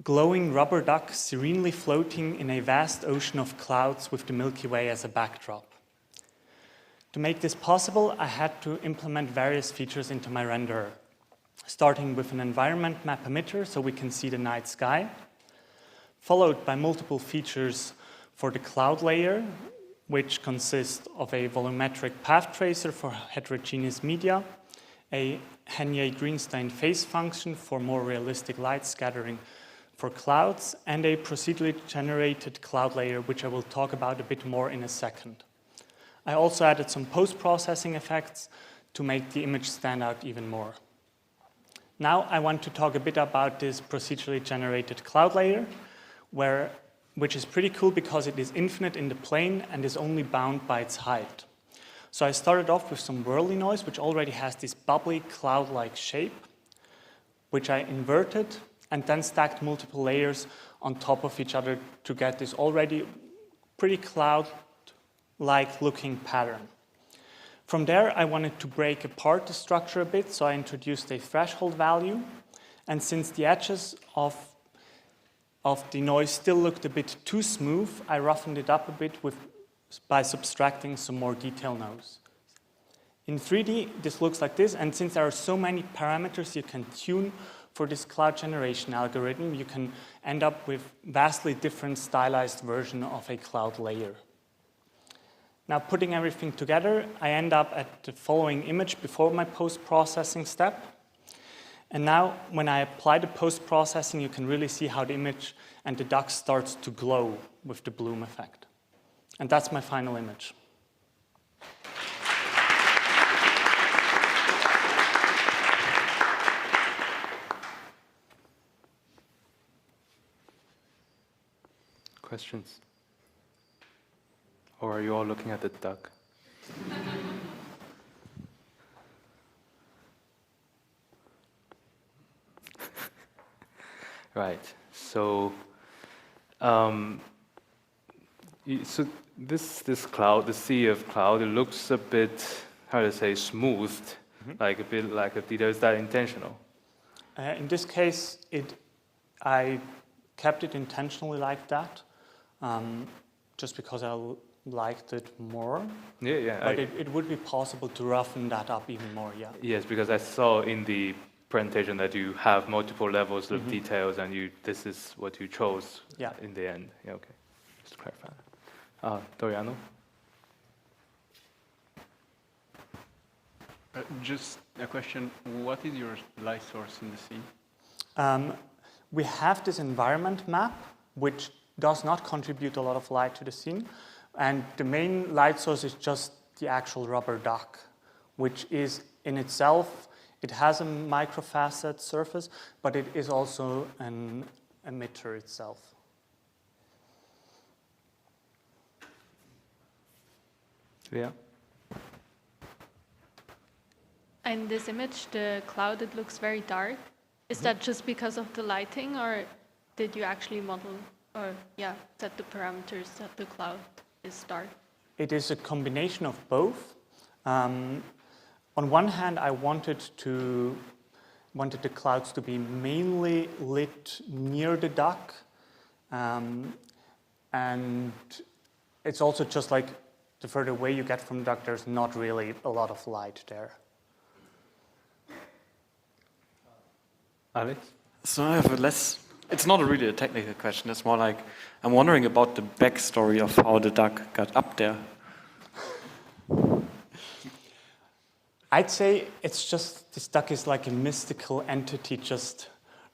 glowing rubber duck serenely floating in a vast ocean of clouds with the Milky Way as a backdrop. To make this possible, I had to implement various features into my renderer, starting with an environment map emitter so we can see the night sky, followed by multiple features for the cloud layer, which consists of a volumetric path tracer for heterogeneous media, a Hennier-Greenstein phase function for more realistic light scattering for clouds, and a procedurally generated cloud layer, which I will talk about a bit more in a second. I also added some post-processing effects to make the image stand out even more. Now I want to talk a bit about this procedurally generated cloud layer, which is pretty cool because it is infinite in the plane and is only bound by its height. So I started off with some whirly noise, which already has this bubbly cloud-like shape, which I inverted and then stacked multiple layers on top of each other to get this already pretty cloud-like looking pattern. From there, I wanted to break apart the structure a bit, so I introduced a threshold value. And since the edges of the noise still looked a bit too smooth, I roughened it up a bit by subtracting some more detail nodes. In 3D, this looks like this, and since there are so many parameters you can tune for this cloud generation algorithm, you can end up with vastly different stylized version of a cloud layer. Now, putting everything together, I end up at the following image before my post-processing step. And now, when I apply the post-processing, you can really see how the image and the duck starts to glow with the bloom effect. And that's my final image. Questions? Or are you all looking at the duck? Right. So, this cloud, the sea of cloud, it looks a bit, how to say, smoothed, like a bit like a detail. Is that intentional? In this case, I kept it intentionally like that, just because I liked it more. Yeah. But it would be possible to roughen that up even more, yeah. Yes, because I saw in the presentation that you have multiple levels of details, and this is what you chose in the end. Yeah, okay. Just to clarify. Doriano? Just a question, what is your light source in the scene? We have this environment map, which does not contribute a lot of light to the scene. And the main light source is just the actual rubber duck, which is in itself, it has a microfacet surface, but it is also an emitter itself. Yeah. In this image, the cloud, it looks very dark. Is that just because of the lighting, or did you actually model, or set the parameters that the cloud is dark? It is a combination of both. On one hand, I wanted the clouds to be mainly lit near the duck, and it's also just like the further away you get from the duck, there's not really a lot of light there. Alex? So I have it's not really a technical question, it's more like, I'm wondering about the backstory of how the duck got up there. I'd say it's just, this duck is like a mystical entity just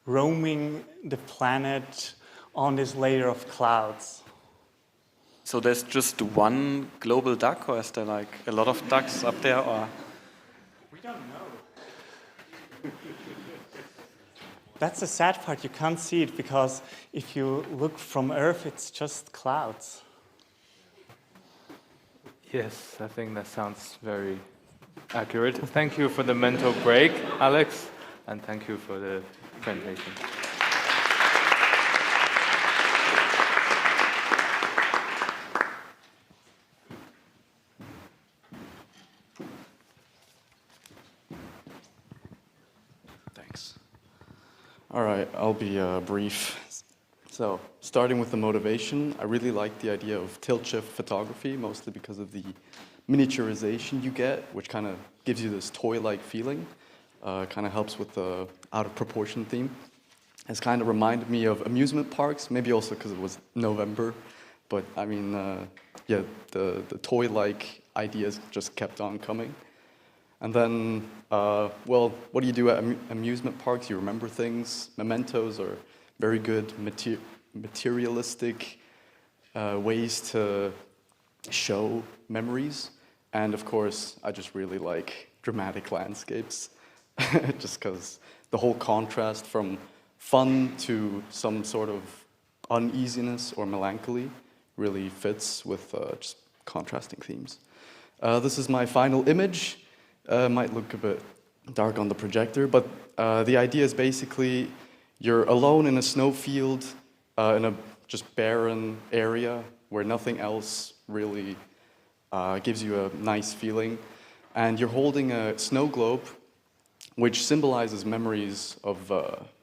roaming the planet on this layer of clouds. So there's just one global duck, or is there like a lot of ducks up there, or? We don't know. That's the sad part, you can't see it, because if you look from Earth, it's just clouds. Yes, I think that sounds very accurate. Thank you for the mental break, Alex, and thank you for the presentation. Thanks. All right, I'll be brief. So, starting with the motivation, I really like the idea of tilt shift photography, mostly because of the miniaturization you get, which kind of gives you this toy-like feeling. Kind of helps with the out of proportion theme. It's kind of reminded me of amusement parks, maybe also because it was November. But I mean, the toy-like ideas just kept on coming. And then, well, what do you do at amusement parks? You remember things. Mementos are very good materialistic ways to show memories. And of course, I just really like dramatic landscapes, just because the whole contrast from fun to some sort of uneasiness or melancholy really fits with just contrasting themes. This is my final image. Might look a bit dark on the projector, but the idea is basically you're alone in a snowfield in a just barren area where nothing else really gives you a nice feeling, and you're holding a snow globe which symbolizes memories of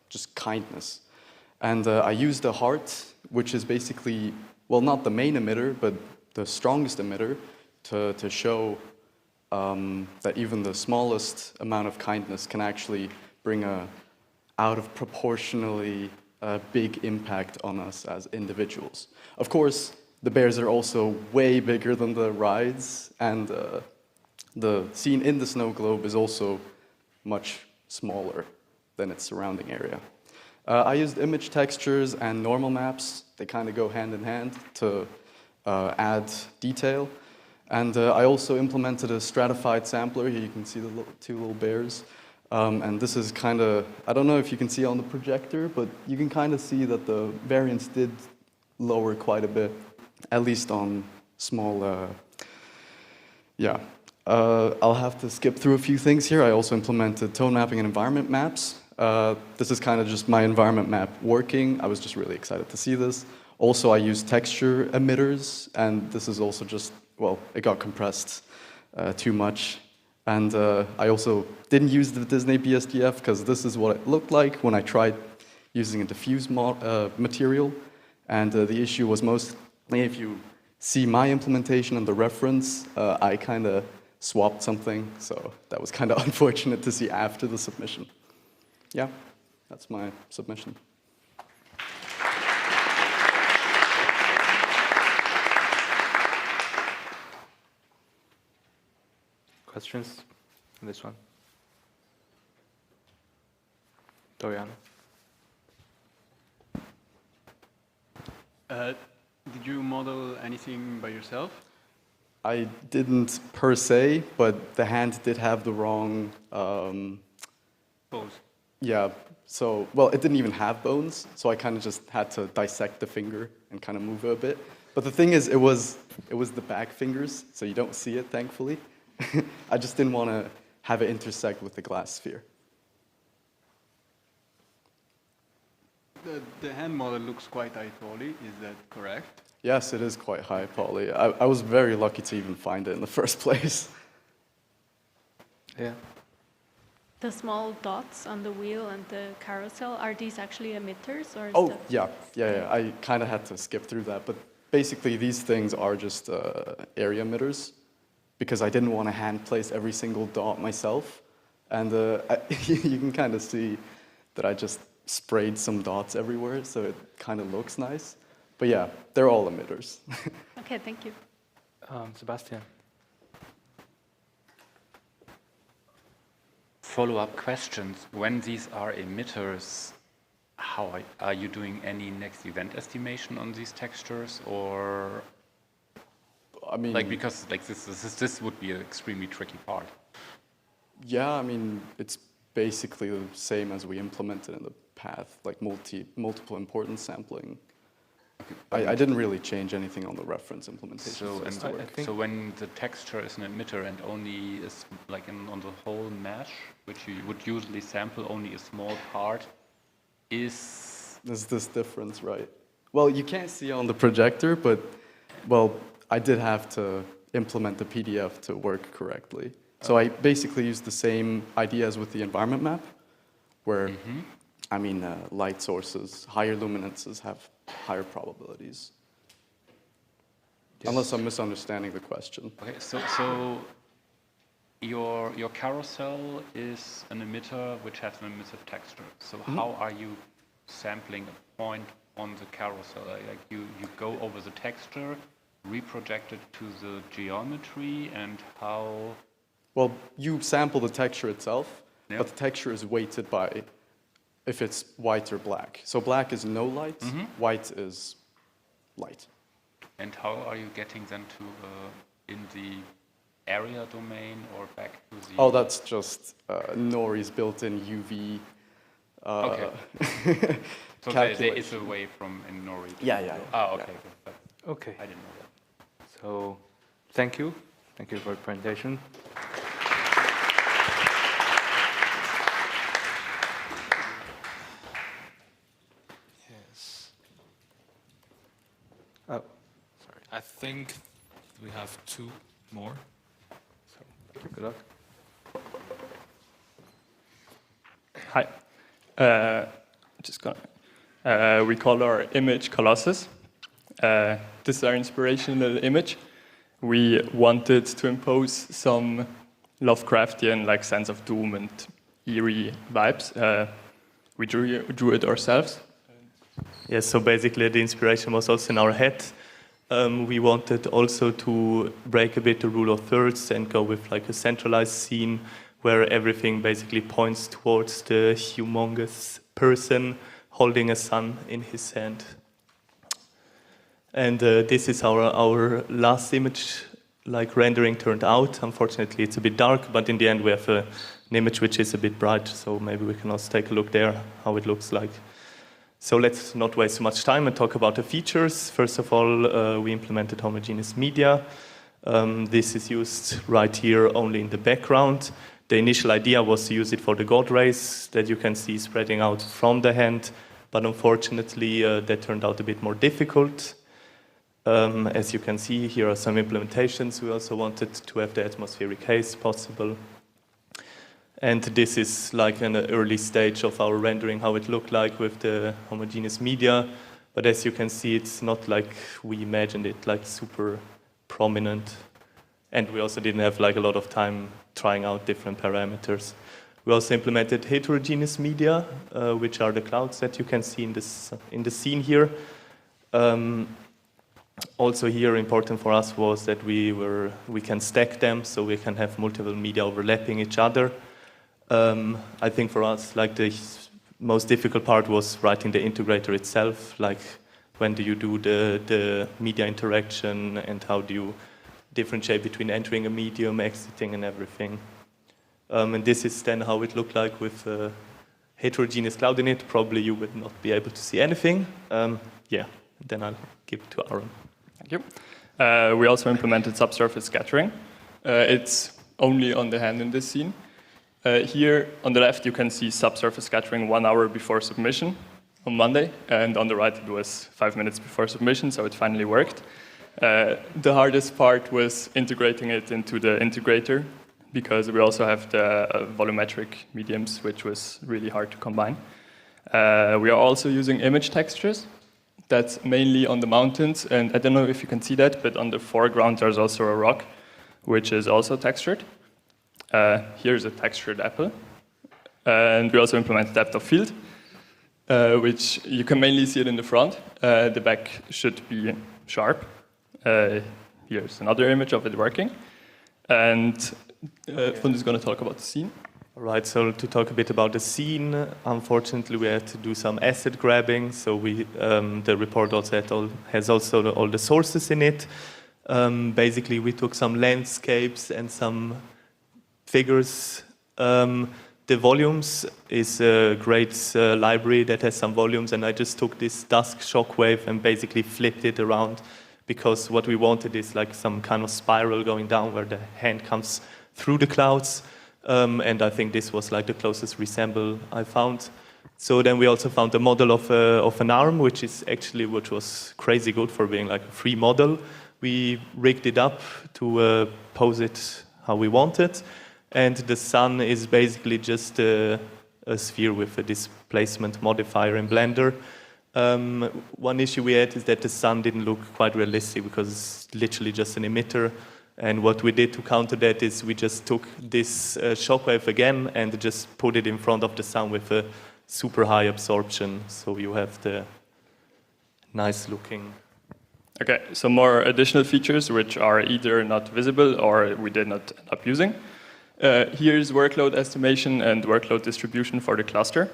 just kindness. And I used a heart, which is basically, well, not the main emitter, but the strongest emitter, to show that even the smallest amount of kindness can actually bring a out of proportionally big impact on us as individuals. Of course, the bears are also way bigger than the rides, and the scene in the snow globe is also much smaller than its surrounding area. I used image textures and normal maps. They kind of go hand in hand to add detail. And I also implemented a stratified sampler. Here you can see the two little bears. And this is kind of, I don't know if you can see on the projector, but you can kind of see that the variance did lower quite a bit, at least on small, I'll have to skip through a few things here. I also implemented tone mapping and environment maps. This is kind of just my environment map working. I was just really excited to see this. Also, I used texture emitters, and this is also just, well, it got compressed too much. And I also didn't use the Disney BSDF because this is what it looked like when I tried using a diffuse material. And the issue was mostly, if you see my implementation and the reference, I kind of swapped something. So that was kind of unfortunate to see after the submission. Yeah, that's my submission. Questions? This one. Dorian. Did you model anything by yourself? I didn't per se, but the hand did have the wrong... Pose. Yeah, so, well, it didn't even have bones, so I kind of just had to dissect the finger and kind of move it a bit. But the thing is, it was the back fingers, so you don't see it, thankfully. I just didn't want to have it intersect with the glass sphere. The hand model looks quite high poly, is that correct? Yes, it is quite high poly. I was very lucky to even find it in the first place. Yeah. The small dots on the wheel and the carousel, are these actually emitters? Or is Oh, that yeah. I kind of had to skip through that. But basically, these things are just area emitters because I didn't want to hand place every single dot myself. And you can kind of see that I just sprayed some dots everywhere, so it kind of looks nice. But yeah, they're all emitters. Okay, thank you. Sebastian. Follow-up questions. When these are emitters, how are you doing any next event estimation on these textures, or I mean, like, because like this would be an extremely tricky part. Yeah, I mean, it's basically the same as we implemented in the path, like multiple importance sampling. I didn't really change anything on the reference implementation. So when the texture is an emitter and only is like on the whole mesh, which you would usually sample only a small part, is... There's this difference, right? Well, you can't see on the projector, but, well, I did have to implement the PDF to work correctly. So I basically used the same idea as with the environment map, where, I mean, light sources, higher luminances have higher probabilities. Yes. Unless I'm misunderstanding the question. Okay, so your carousel is an emitter which has an emissive texture. So how are you sampling a point on the carousel? Like you go over the texture, reproject it to the geometry, and how... Well, you sample the texture itself, but the texture is weighted by if it's white or black. So black is no light, white is light. And how are you getting them to in the area domain or back to the... Oh, that's just Nori's built-in UV okay. So there is a way from in Nori. Yeah. Oh, okay. Yeah. Okay. I didn't know that. So, thank you. Thank you for the presentation. Yes. Oh, sorry. I think we have two more. So, good luck. Hi. We call our image Colossus. This is our inspirational image. We wanted to impose some Lovecraftian like sense of doom and eerie vibes. We drew it ourselves. Yes, so basically the inspiration was also in our head. We wanted also to break a bit the rule of thirds and go with like a centralized scene where everything basically points towards the humongous person holding a sun in his hand. And this is our last image, like rendering turned out. Unfortunately, it's a bit dark, but in the end we have an image which is a bit bright, so maybe we can also take a look there, how it looks like. So let's not waste too much time and talk about the features. First of all, we implemented homogeneous media. This is used right here only in the background. The initial idea was to use it for the God rays that you can see spreading out from the hand, but unfortunately that turned out a bit more difficult. As you can see, here are some implementations. We also wanted to have the atmospheric haze possible. And this is like an early stage of our rendering, how it looked like with the homogeneous media. But as you can see, it's not like we imagined it, like super prominent. And we also didn't have like a lot of time trying out different parameters. We also implemented heterogeneous media, which are the clouds that you can see in the scene here. Also here, important for us was that we can stack them, so we can have multiple media overlapping each other. I think for us, like the most difficult part was writing the integrator itself, like when do you do the media interaction and how do you differentiate between entering a medium, exiting and everything. And this is then how it looked like with a heterogeneous cloud in it. Probably you would not be able to see anything. Yeah, then I'll give it to Aaron. Thank you. We also implemented subsurface scattering. It's only on the hand in this scene. Here on the left, you can see subsurface scattering 1 hour before submission on Monday, and on the right, it was 5 minutes before submission, so it finally worked. The hardest part was integrating it into the integrator, because we also have the volumetric mediums, which was really hard to combine. We are also using image textures. That's mainly on the mountains, and I don't know if you can see that, but on the foreground there's also a rock, which is also textured. Here's a textured apple. And we also implemented depth of field, which you can mainly see it in the front. The back should be sharp. Here's another image of it working. And Fund is going to talk about the scene. All right, so to talk a bit about the scene, unfortunately we had to do some asset grabbing, so the report also has all the sources in it. Basically we took some landscapes and some figures. The volumes is a great library that has some volumes, and I just took this dusk shockwave and basically flipped it around, because what we wanted is like some kind of spiral going down where the hand comes through the clouds. And I think this was like the closest resemble I found. So then we also found a model of an arm, which was crazy good for being like a free model. We rigged it up to pose it how we wanted. And the sun is basically just a sphere with a displacement modifier in Blender. One issue we had is that the sun didn't look quite realistic, because it's literally just an emitter. And what we did to counter that is we just took this shockwave again and just put it in front of the sun with a super high absorption. So you have the nice looking. Okay, some more additional features which are either not visible or we did not end up using. Here's workload estimation and workload distribution for the cluster,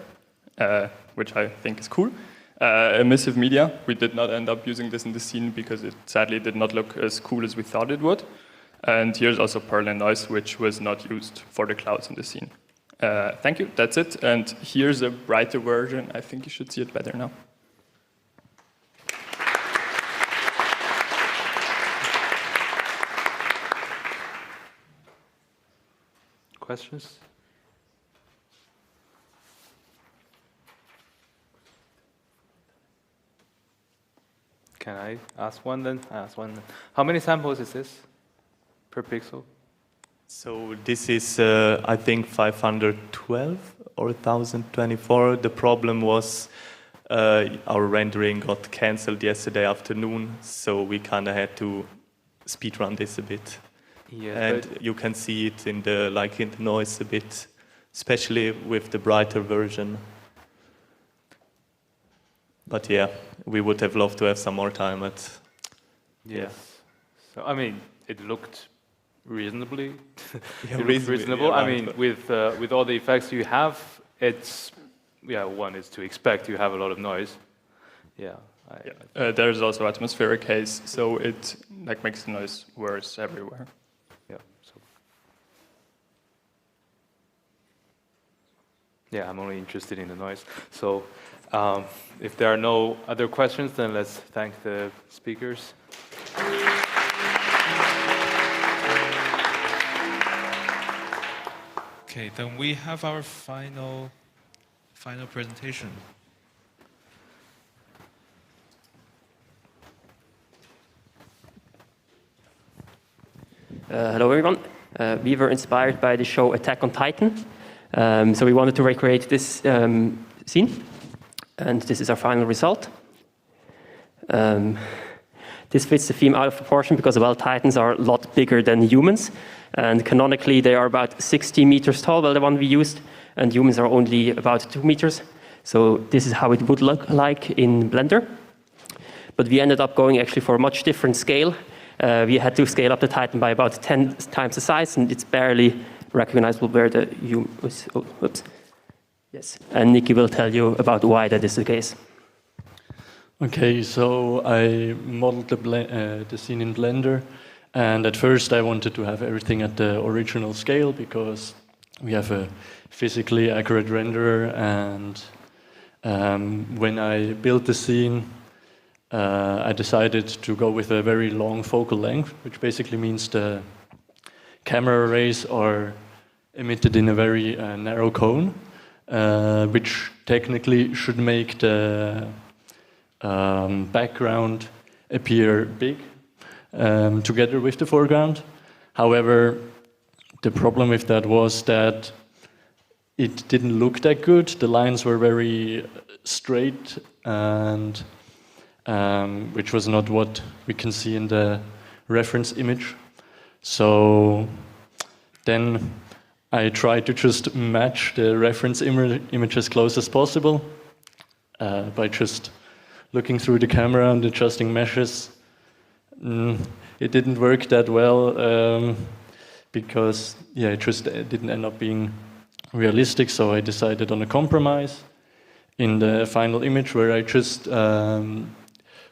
which I think is cool. Emissive media, we did not end up using this in the scene because it sadly did not look as cool as we thought it would. And here's also Perlin noise, which was not used for the clouds in the scene. Thank you, that's it. And here's a brighter version. I think you should see it better now. Questions? Can I ask one then? How many samples is this per pixel? So this is, I think, 512 or 1024. The problem was our rendering got cancelled yesterday afternoon, so we kind of had to speedrun this a bit. Yeah, and you can see it in the noise a bit, especially with the brighter version. But yeah, we would have loved to have some more time. Yes. So I mean, it looked reasonably reasonable. reasonable. Yeah, I mean, with all the effects you have, it's one is to expect you have a lot of noise. Yeah. There's also atmospheric haze, so it makes the noise worse everywhere. Yeah. Yeah, I'm only interested in the noise. So if there are no other questions, then let's thank the speakers. Okay, then we have our final presentation. Hello everyone. We were inspired by the show Attack on Titan. So we wanted to recreate this scene. And this is our final result. This fits the theme out of proportion because, well, Titans are a lot bigger than humans. And canonically, they are about 60 meters tall, well, the one we used. And humans are only about 2 meters. So this is how it would look like in Blender. but we ended up going actually for a much different scale. We had to scale up the Titan by about 10 times the size, and it's barely recognizable where the human was. Oh, whoops. Yes, and Nikki will tell you about why that is the case. Okay, so I modeled the scene in Blender, and at first I wanted to have everything at the original scale because we have a physically accurate renderer, and when I built the scene, I decided to go with a very long focal length, which basically means the camera rays are emitted in a very narrow cone, which technically should make the background appear big together with the foreground. However, the problem with that was that it didn't look that good. The lines were very straight, and which was not what we can see in the reference image. So then I tried to just match the reference image as close as possible by just looking through the camera and adjusting meshes. It didn't work that well because it just didn't end up being realistic, so I decided on a compromise in the final image where I just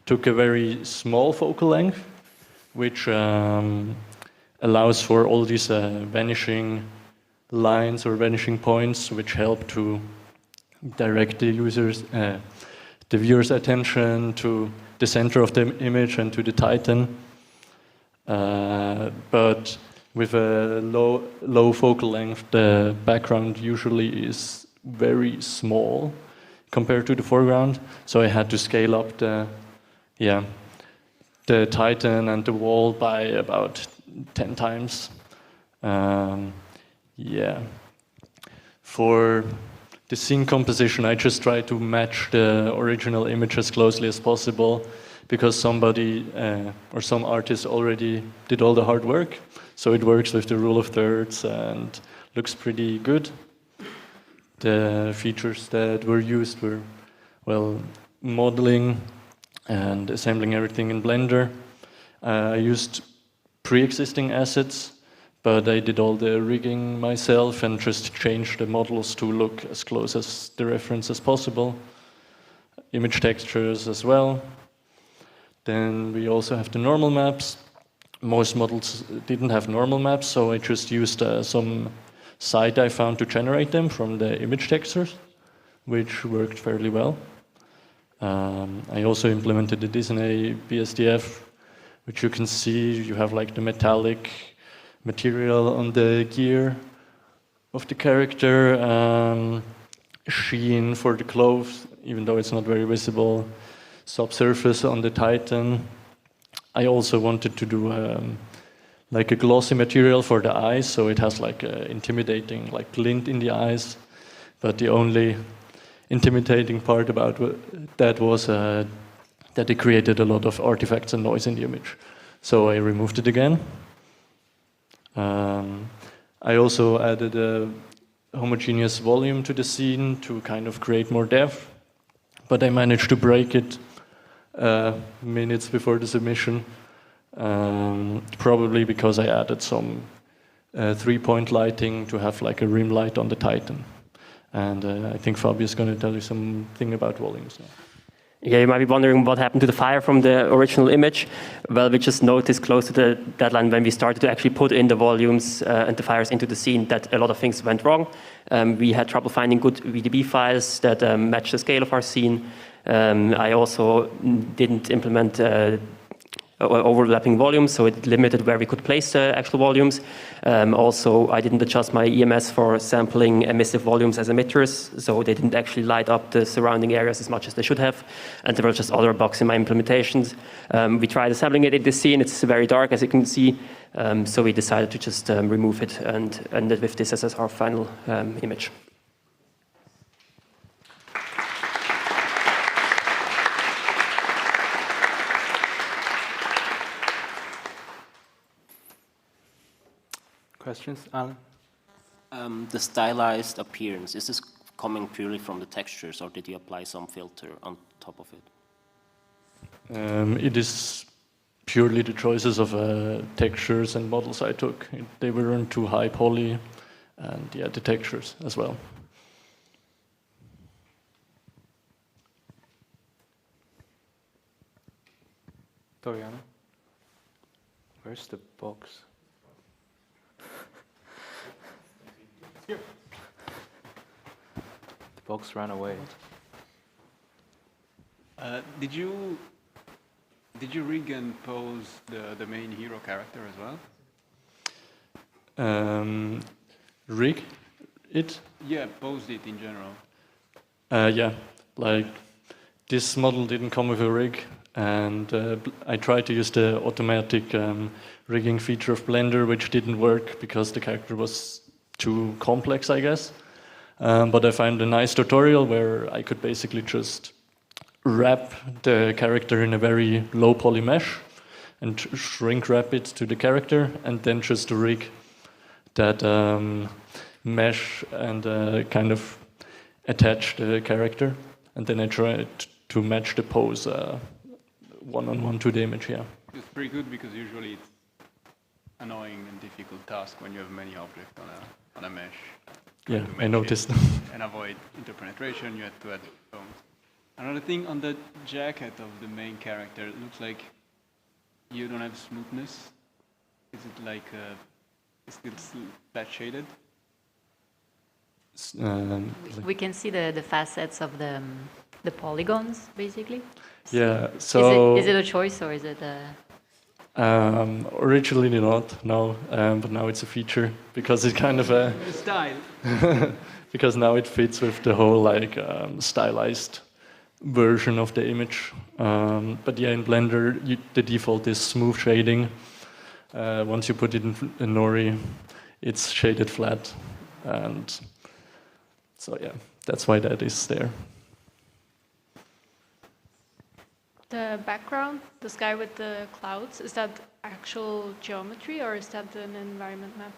took a very small focal length, which allows for all these vanishing lines or vanishing points, which help to direct the viewer's attention to the center of the image and to the Titan. But with a low focal length, the background usually is very small compared to the foreground. So I had to scale up the Titan and the wall by about 10 times. For the scene composition, I just try to match the original image as closely as possible because somebody or some artist already did all the hard work. So it works with the rule of thirds and looks pretty good. The features that were used were, well, modeling and assembling everything in Blender. I used pre-existing assets, but I did all the rigging myself and just changed the models to look as close as the reference as possible. Image textures as well. Then we also have the normal maps. Most models didn't have normal maps, so I just used some site I found to generate them from the image textures, which worked fairly well. I also implemented the Disney BSDF, which you can see. You have like the metallic material on the gear of the character, sheen for the clothes, even though it's not very visible, subsurface on the Titan. I also wanted to do like a glossy material for the eyes, so it has like a intimidating like glint in the eyes. But the only intimidating part about that was that it created a lot of artifacts and noise in the image. So I removed it again. I also added a homogeneous volume to the scene to kind of create more depth, but I managed to break it minutes before the submission, probably because I added some 3-point lighting to have like a rim light on the Titan. And I think Fabio is going to tell you something about volumes now. Yeah, you might be wondering what happened to the fire from the original image. Well, we just noticed close to the deadline when we started to actually put in the volumes and the fires into the scene that a lot of things went wrong. We had trouble finding good VDB files that match the scale of our scene. I also didn't implement overlapping volumes, so it limited where we could place the actual volumes. Also, I didn't adjust my EMS for sampling emissive volumes as emitters, so they didn't actually light up the surrounding areas as much as they should have, and there were just other bugs in my implementations. We tried assembling it in this scene. It's very dark, as you can see, so we decided to just remove it and ended with this as our final image. Questions, Alan? The stylized appearance, is this coming purely from the textures, or did you apply some filter on top of it? It is purely the choices of textures and models I took. They weren't too high poly, and yeah, the textures as well. Doriana, where's the box? Here. The box ran away. Did you rig and pose the main hero character as well? Rig it? Yeah, posed it in general. Yeah, like this model didn't come with a rig, and I tried to use the automatic rigging feature of Blender, which didn't work because the character was too complex, I guess. But I found a nice tutorial where I could basically just wrap the character in a very low poly mesh and shrink wrap it to the character, and then just rig that mesh and kind of attach the character, and then I tried to match the pose one-on-one to the image. Yeah, It's pretty good because usually it's annoying and difficult task when you have many objects on a mesh. Yeah, I noticed. And avoid interpenetration, you have to add bones. Another thing on the jacket of the main character, it looks like you don't have smoothness. Is it like is it flat shaded? We can see the facets of the polygons, basically. Yeah, so... Is it a choice or is it a... Originally not, no, but now it's a feature because it kind of style. Because now it fits with the whole like stylized version of the image. But yeah, in Blender, the default is smooth shading. Once you put it in Nori, it's shaded flat, and so yeah, that's why that is there. The background, the sky with the clouds, is that actual geometry or is that an environment map?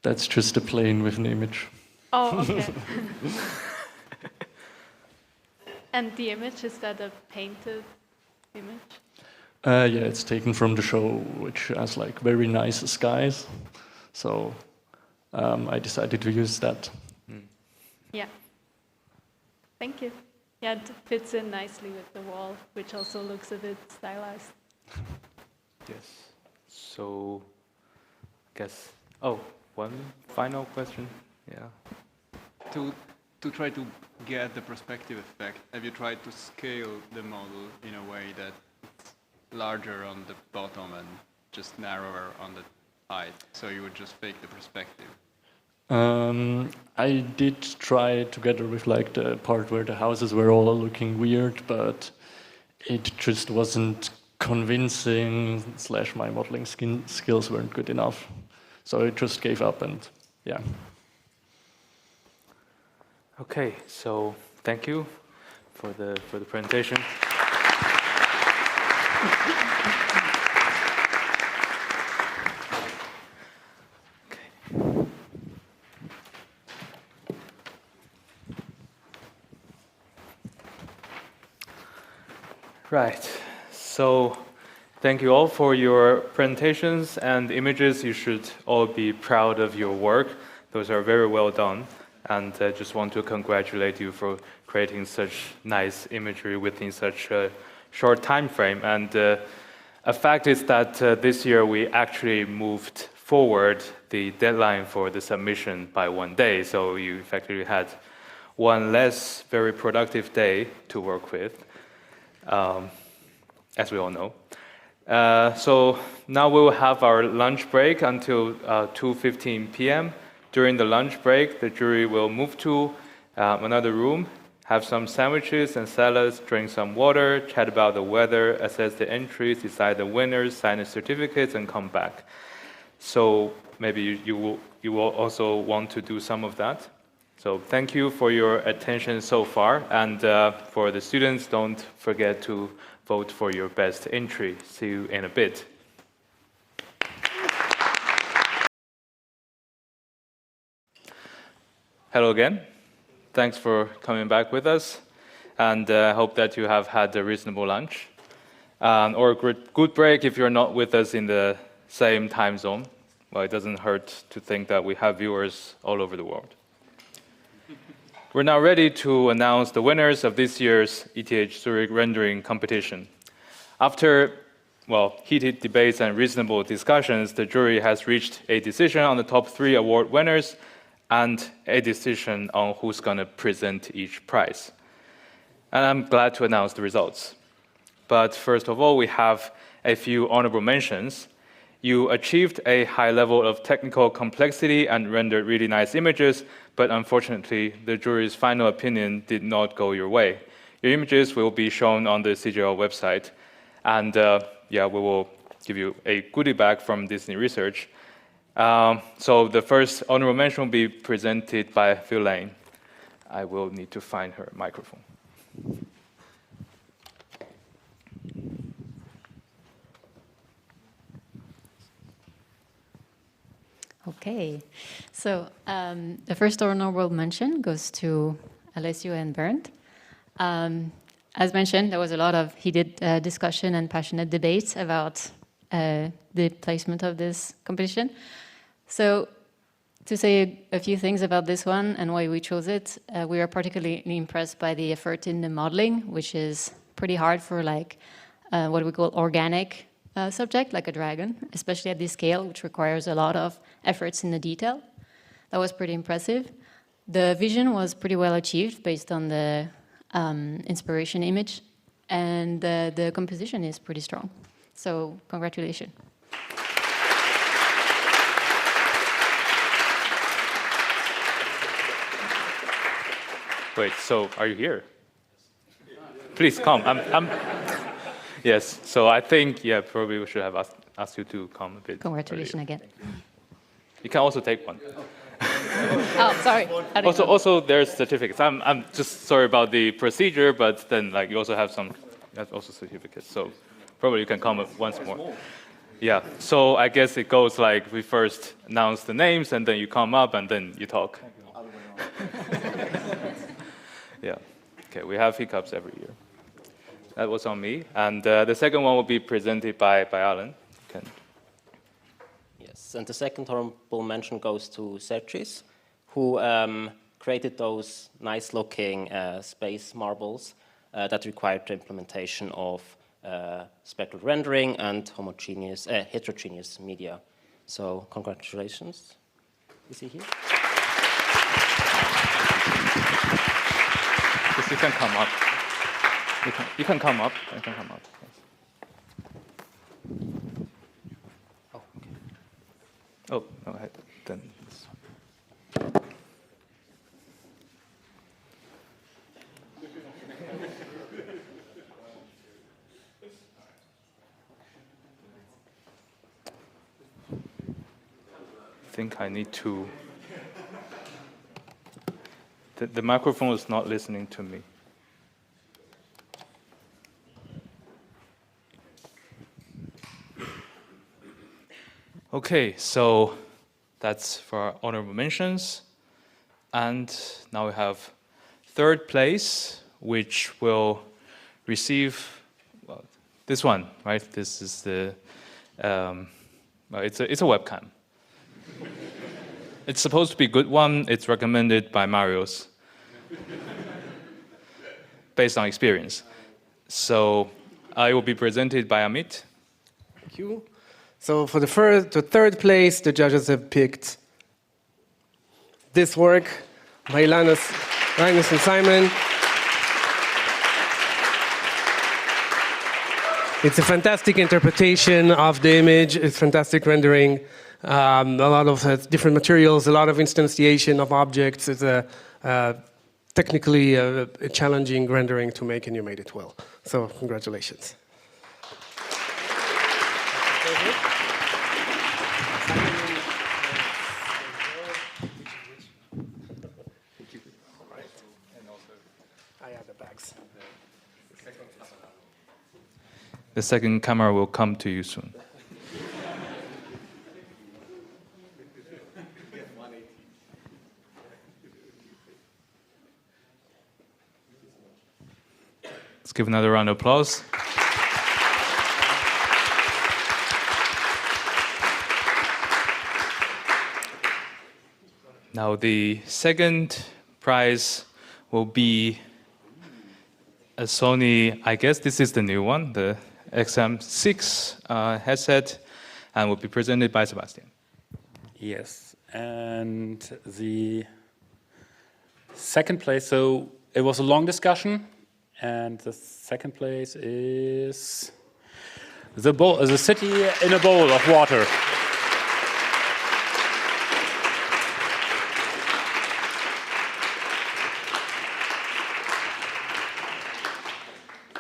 That's just a plane with an image. Oh, okay. And the image, is that a painted image? Yeah, it's taken from the show, which has like very nice skies. So I decided to use that. Yeah. Thank you. Yeah, it fits in nicely with the wall, which also looks a bit stylized. Yes. So, guess. Oh, one final question. Yeah. To try to get the perspective effect, have you tried to scale the model in a way that it's larger on the bottom and just narrower on the height, so you would just fake the perspective? I did try together with like the part where the houses were all looking weird, but it just wasn't convincing, / my modeling skills weren't good enough. So I just gave up, and yeah. Okay, so thank you for the presentation. Right, so thank you all for your presentations and images. You should all be proud of your work. Those are very well done. And I just want to congratulate you for creating such nice imagery within such a short time frame. And a fact is that this year we actually moved forward the deadline for the submission by 1 day. So you effectively had one less very productive day to work with. As we all know. So now we will have our lunch break until 2:15 p.m. During the lunch break, the jury will move to another room, have some sandwiches and salads, drink some water, chat about the weather, assess the entries, decide the winners, sign the certificates, and come back. So maybe you will also want to do some of that. So thank you for your attention so far, and for the students, don't forget to vote for your best entry. See you in a bit. Hello again. Thanks for coming back with us, and I hope that you have had a reasonable lunch. or a good break if you're not with us in the same time zone. Well, it doesn't hurt to think that we have viewers all over the world. We're now ready to announce the winners of this year's ETH Zurich rendering competition. After, well, heated debates and reasonable discussions, the jury has reached a decision on the top 3 award winners and a decision on who's going to present each prize. And I'm glad to announce the results. But first of all, we have a few honorable mentions. You achieved a high level of technical complexity and rendered really nice images, but unfortunately, the jury's final opinion did not go your way. Your images will be shown on the CGL website, and yeah, we will give you a goodie bag from Disney Research. So the first honorable mention will be presented by Phil Lane. I will need to find her microphone. Okay, so the first honorable mention goes to Alessio and Bernd. As mentioned, there was a lot of heated discussion and passionate debates about the placement of this competition. So to say a few things about this one and why we chose it, we are particularly impressed by the effort in the modeling, which is pretty hard for like what we call organic subject, like a dragon, especially at this scale, which requires a lot of efforts in the detail. That was pretty impressive. The vision was pretty well achieved based on the inspiration image, and the composition is pretty strong. So congratulations. Wait, so are you here? Please come. Yes, so I think, yeah, probably we should have asked you to come a bit. Congratulations earlier. again. You can also take one. Oh, sorry. Also, there's certificates. I'm just sorry about the procedure, but then like you also have also certificates. So probably you can come once more. Yeah. So I guess it goes like we first announce the names, and then you come up, and then you talk. Yeah. Okay. We have hiccups every year. That was on me, and the second one will be presented by Alan. Okay. Yes, and the second honorable mention goes to Sergis, who created those nice-looking space marbles that required the implementation of spectral rendering and heterogeneous media. So congratulations. You see here? Yes, you can come up. You can come up. You can come up. Oh, okay. Oh, no, then this one. I think I need to. The microphone is not listening to me. Okay, so that's for our honorable mentions. And now we have third place, which will receive this one, right? This is the, it's a webcam. It's supposed to be a good one. It's recommended by Marius, based on experience. So it will be presented by Amit. Thank you. So for the third place, the judges have picked this work by Linus and Simon. It's a fantastic interpretation of the image. It's fantastic rendering. A lot of different materials, a lot of instantiation of objects. It's a technically a challenging rendering to make, and you made it well. So congratulations. The second camera will come to you soon. Let's give another round of applause. Now the second prize will be a Sony, I guess this is the new one, the XM6 headset, and will be presented by Sebastian. Yes, and the second place, so it was a long discussion, and the second place is the city in a bowl of water.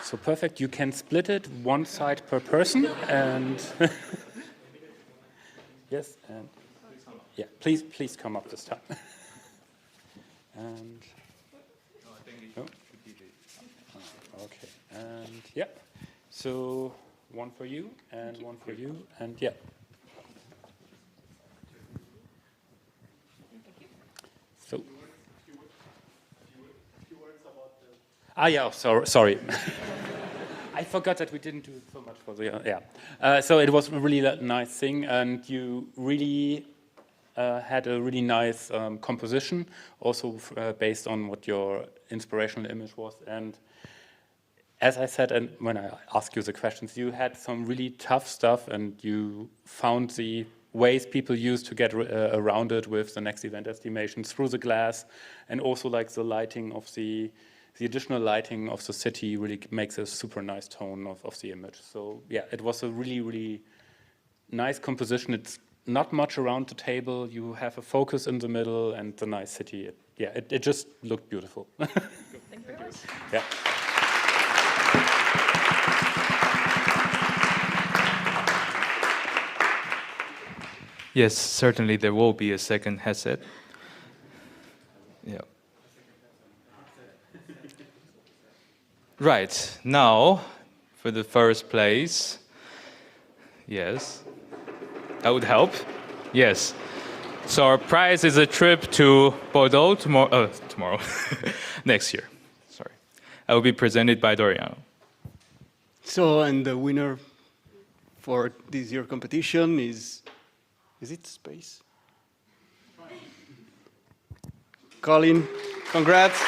So perfect, you can split it one side per person, and yes, and yeah, please come up this time. And oh, okay, and yeah, so one for you and one for you, and yeah. So. Yeah, sorry. I forgot that we didn't do so much for the, yeah. So it was a really nice thing, and you really had a really nice composition, also based on what your inspirational image was. And as I said, and when I asked you the questions, you had some really tough stuff, and you found the ways people use to get around it with the next event estimation through the glass, and also like the lighting of the additional lighting of the city really makes a super nice tone of the image. So yeah, it was a really, really nice composition. It's not much around the table. You have a focus in the middle and the nice city. It just looked beautiful. Thank you very much. Yeah. Yes, certainly there will be a second headset. Yeah. Right, now for the first place. Yes, that would help. Yes. So our prize is a trip to Bordeaux tomorrow. Next year. Sorry. I will be presented by Doriano. So, and the winner for this year competition is it Space? Colin, congrats.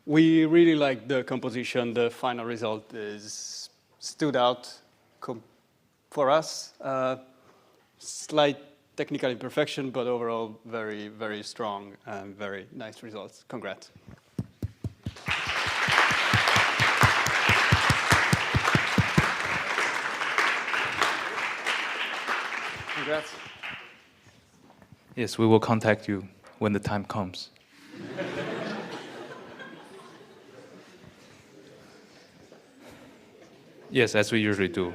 We really like the composition. The final result stood out for us. Slight technical imperfection, but overall very, very strong and very nice results. Congrats. Congrats. Yes, we will contact you when the time comes. Yes, as we usually do.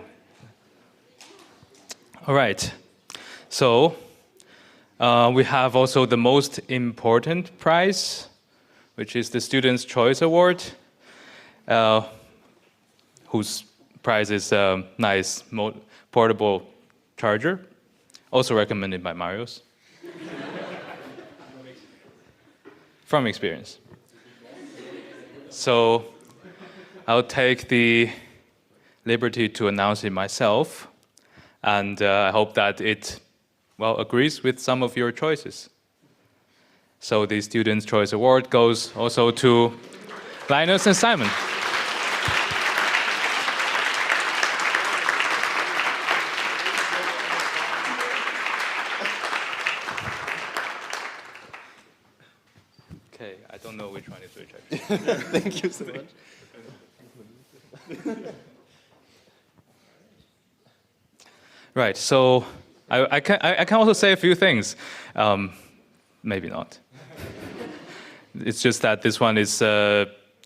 All right. So we have also the most important prize, which is the Student's Choice Award, whose prize is a nice portable charger, also recommended by Marius. From experience. So I'll take the liberty to announce it myself, and I hope that it, agrees with some of your choices. So the Student's Choice Award goes also to Linus and Simon. Okay, I don't know which one is which. Thank you so much. Right, so I can also say a few things. Maybe not. It's just that this one is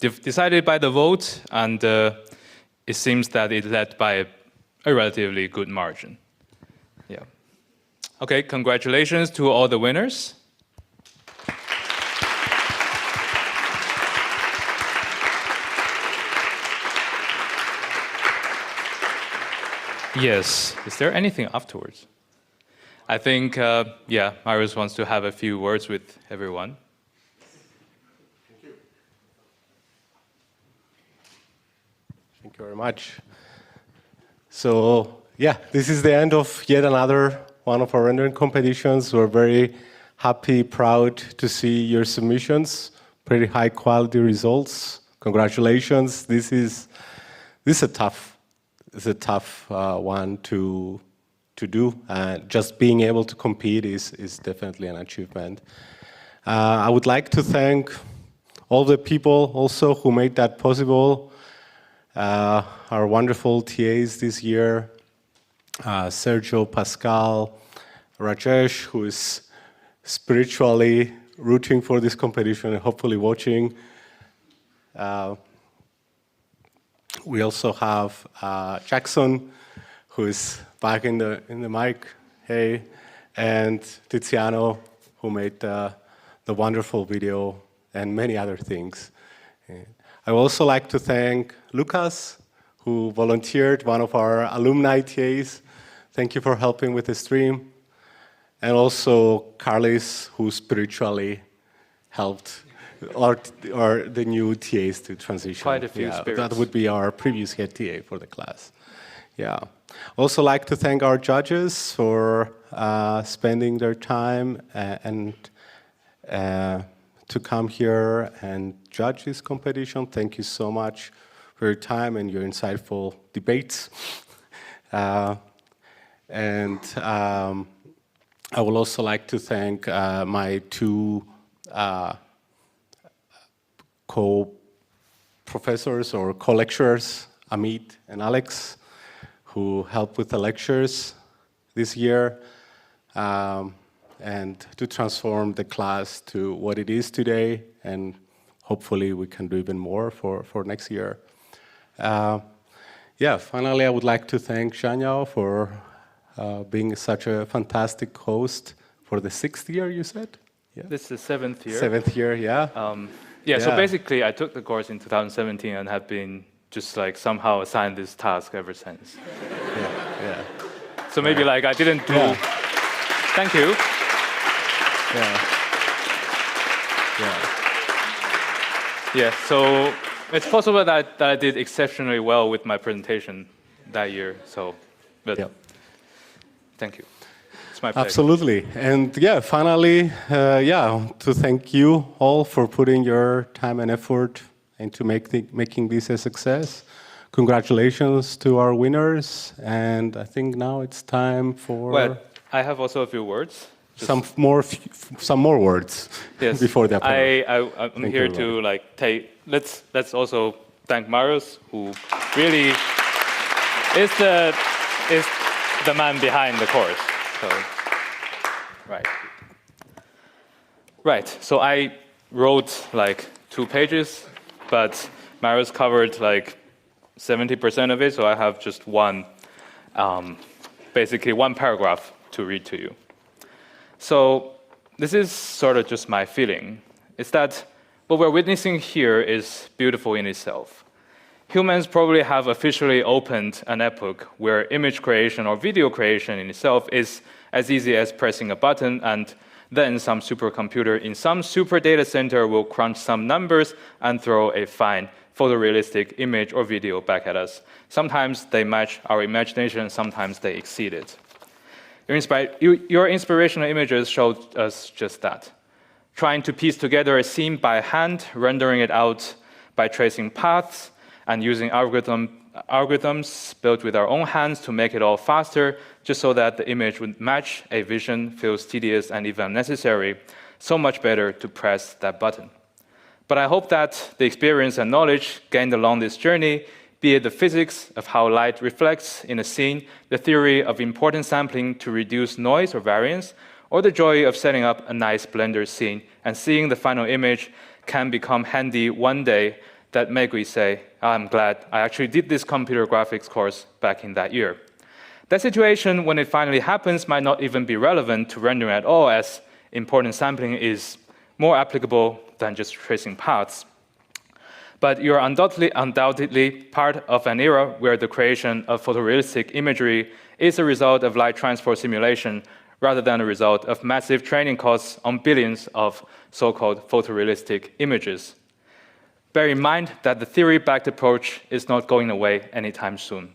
decided by the vote, and it seems that it led by a relatively good margin. Yeah. Okay, congratulations to all the winners. Yes. Is there anything afterwards? I think, Marius wants to have a few words with everyone. Thank you very much. So, yeah, this is the end of yet another one of our rendering competitions. We're very happy, proud to see your submissions, pretty high quality results. Congratulations. This is a tough one to do. Just being able to compete is definitely an achievement. I would like to thank all the people also who made that possible. Our wonderful TAs this year, Sergio, Pascal, Rajesh, who is spiritually rooting for this competition and hopefully watching. We also have Jackson, who is back in the mic, hey, and Tiziano, who made the wonderful video and many other things. I would also like to thank Lucas, who volunteered, one of our alumni TAs. Thank you for helping with the stream. And also Carlis, who spiritually helped or the new TAs to transition. Quite a few spirits. That would be our previous head TA for the class. Yeah. Also like to thank our judges for spending their time and to come here and judge this competition. Thank you so much for your time and your insightful debates. And I would also like to thank my two co-professors or co-lecturers, Amit and Alex, who helped with the lectures this year and to transform the class to what it is today, and hopefully we can do even more for next year. Yeah, finally I would like to thank Shanyao for being such a fantastic host for the 6th year, you said? Yeah. This is the 7th year. 7th year, yeah. So basically I took the course in 2017 and have been just like somehow assigned this task ever since. Yeah. So maybe like I didn't do... Yeah. Thank you. Yeah, so it's possible that I did exceptionally well with my presentation that year, but thank you. It's my pleasure. Absolutely. And yeah, finally, to thank you all for putting your time and effort into making this a success. Congratulations to our winners, and I think now it's time for... Well, I have also a few words. Some more words before that. I'm here to like take. Let's also thank Marius, who really is the man behind the course. So, right. So I wrote like 2 pages, but Marius covered like 70% of it. So I have just basically one paragraph to read to you. So this is sort of just my feeling. It's that what we're witnessing here is beautiful in itself. Humans probably have officially opened an epoch where image creation or video creation in itself is as easy as pressing a button, and then some supercomputer in some super data center will crunch some numbers and throw a fine photorealistic image or video back at us. Sometimes they match our imagination, sometimes they exceed it. Your inspirational images showed us just that. Trying to piece together a scene by hand, rendering it out by tracing paths, and using algorithms built with our own hands to make it all faster, just so that the image would match a vision feels tedious and even unnecessary. So much better to press that button. But I hope that the experience and knowledge gained along this journey, be it the physics of how light reflects in a scene, the theory of importance sampling to reduce noise or variance, or the joy of setting up a nice Blender scene and seeing the final image can become handy one day, that make we say, I'm glad I actually did this computer graphics course back in that year. That situation, when it finally happens, might not even be relevant to rendering at all, as importance sampling is more applicable than just tracing paths. But you're undoubtedly part of an era where the creation of photorealistic imagery is a result of light transport simulation rather than a result of massive training costs on billions of so-called photorealistic images. bear in mind that the theory-backed approach is not going away anytime soon.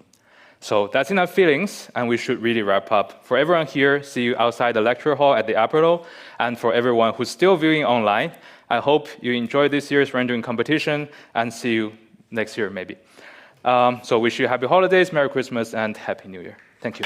So that's enough feelings, and we should really wrap up. For everyone here, see you outside the lecture hall at the Apero, and for everyone who's still viewing online, I hope you enjoyed this year's rendering competition, and see you next year maybe. So wish you happy holidays, Merry Christmas, and Happy New Year. Thank you.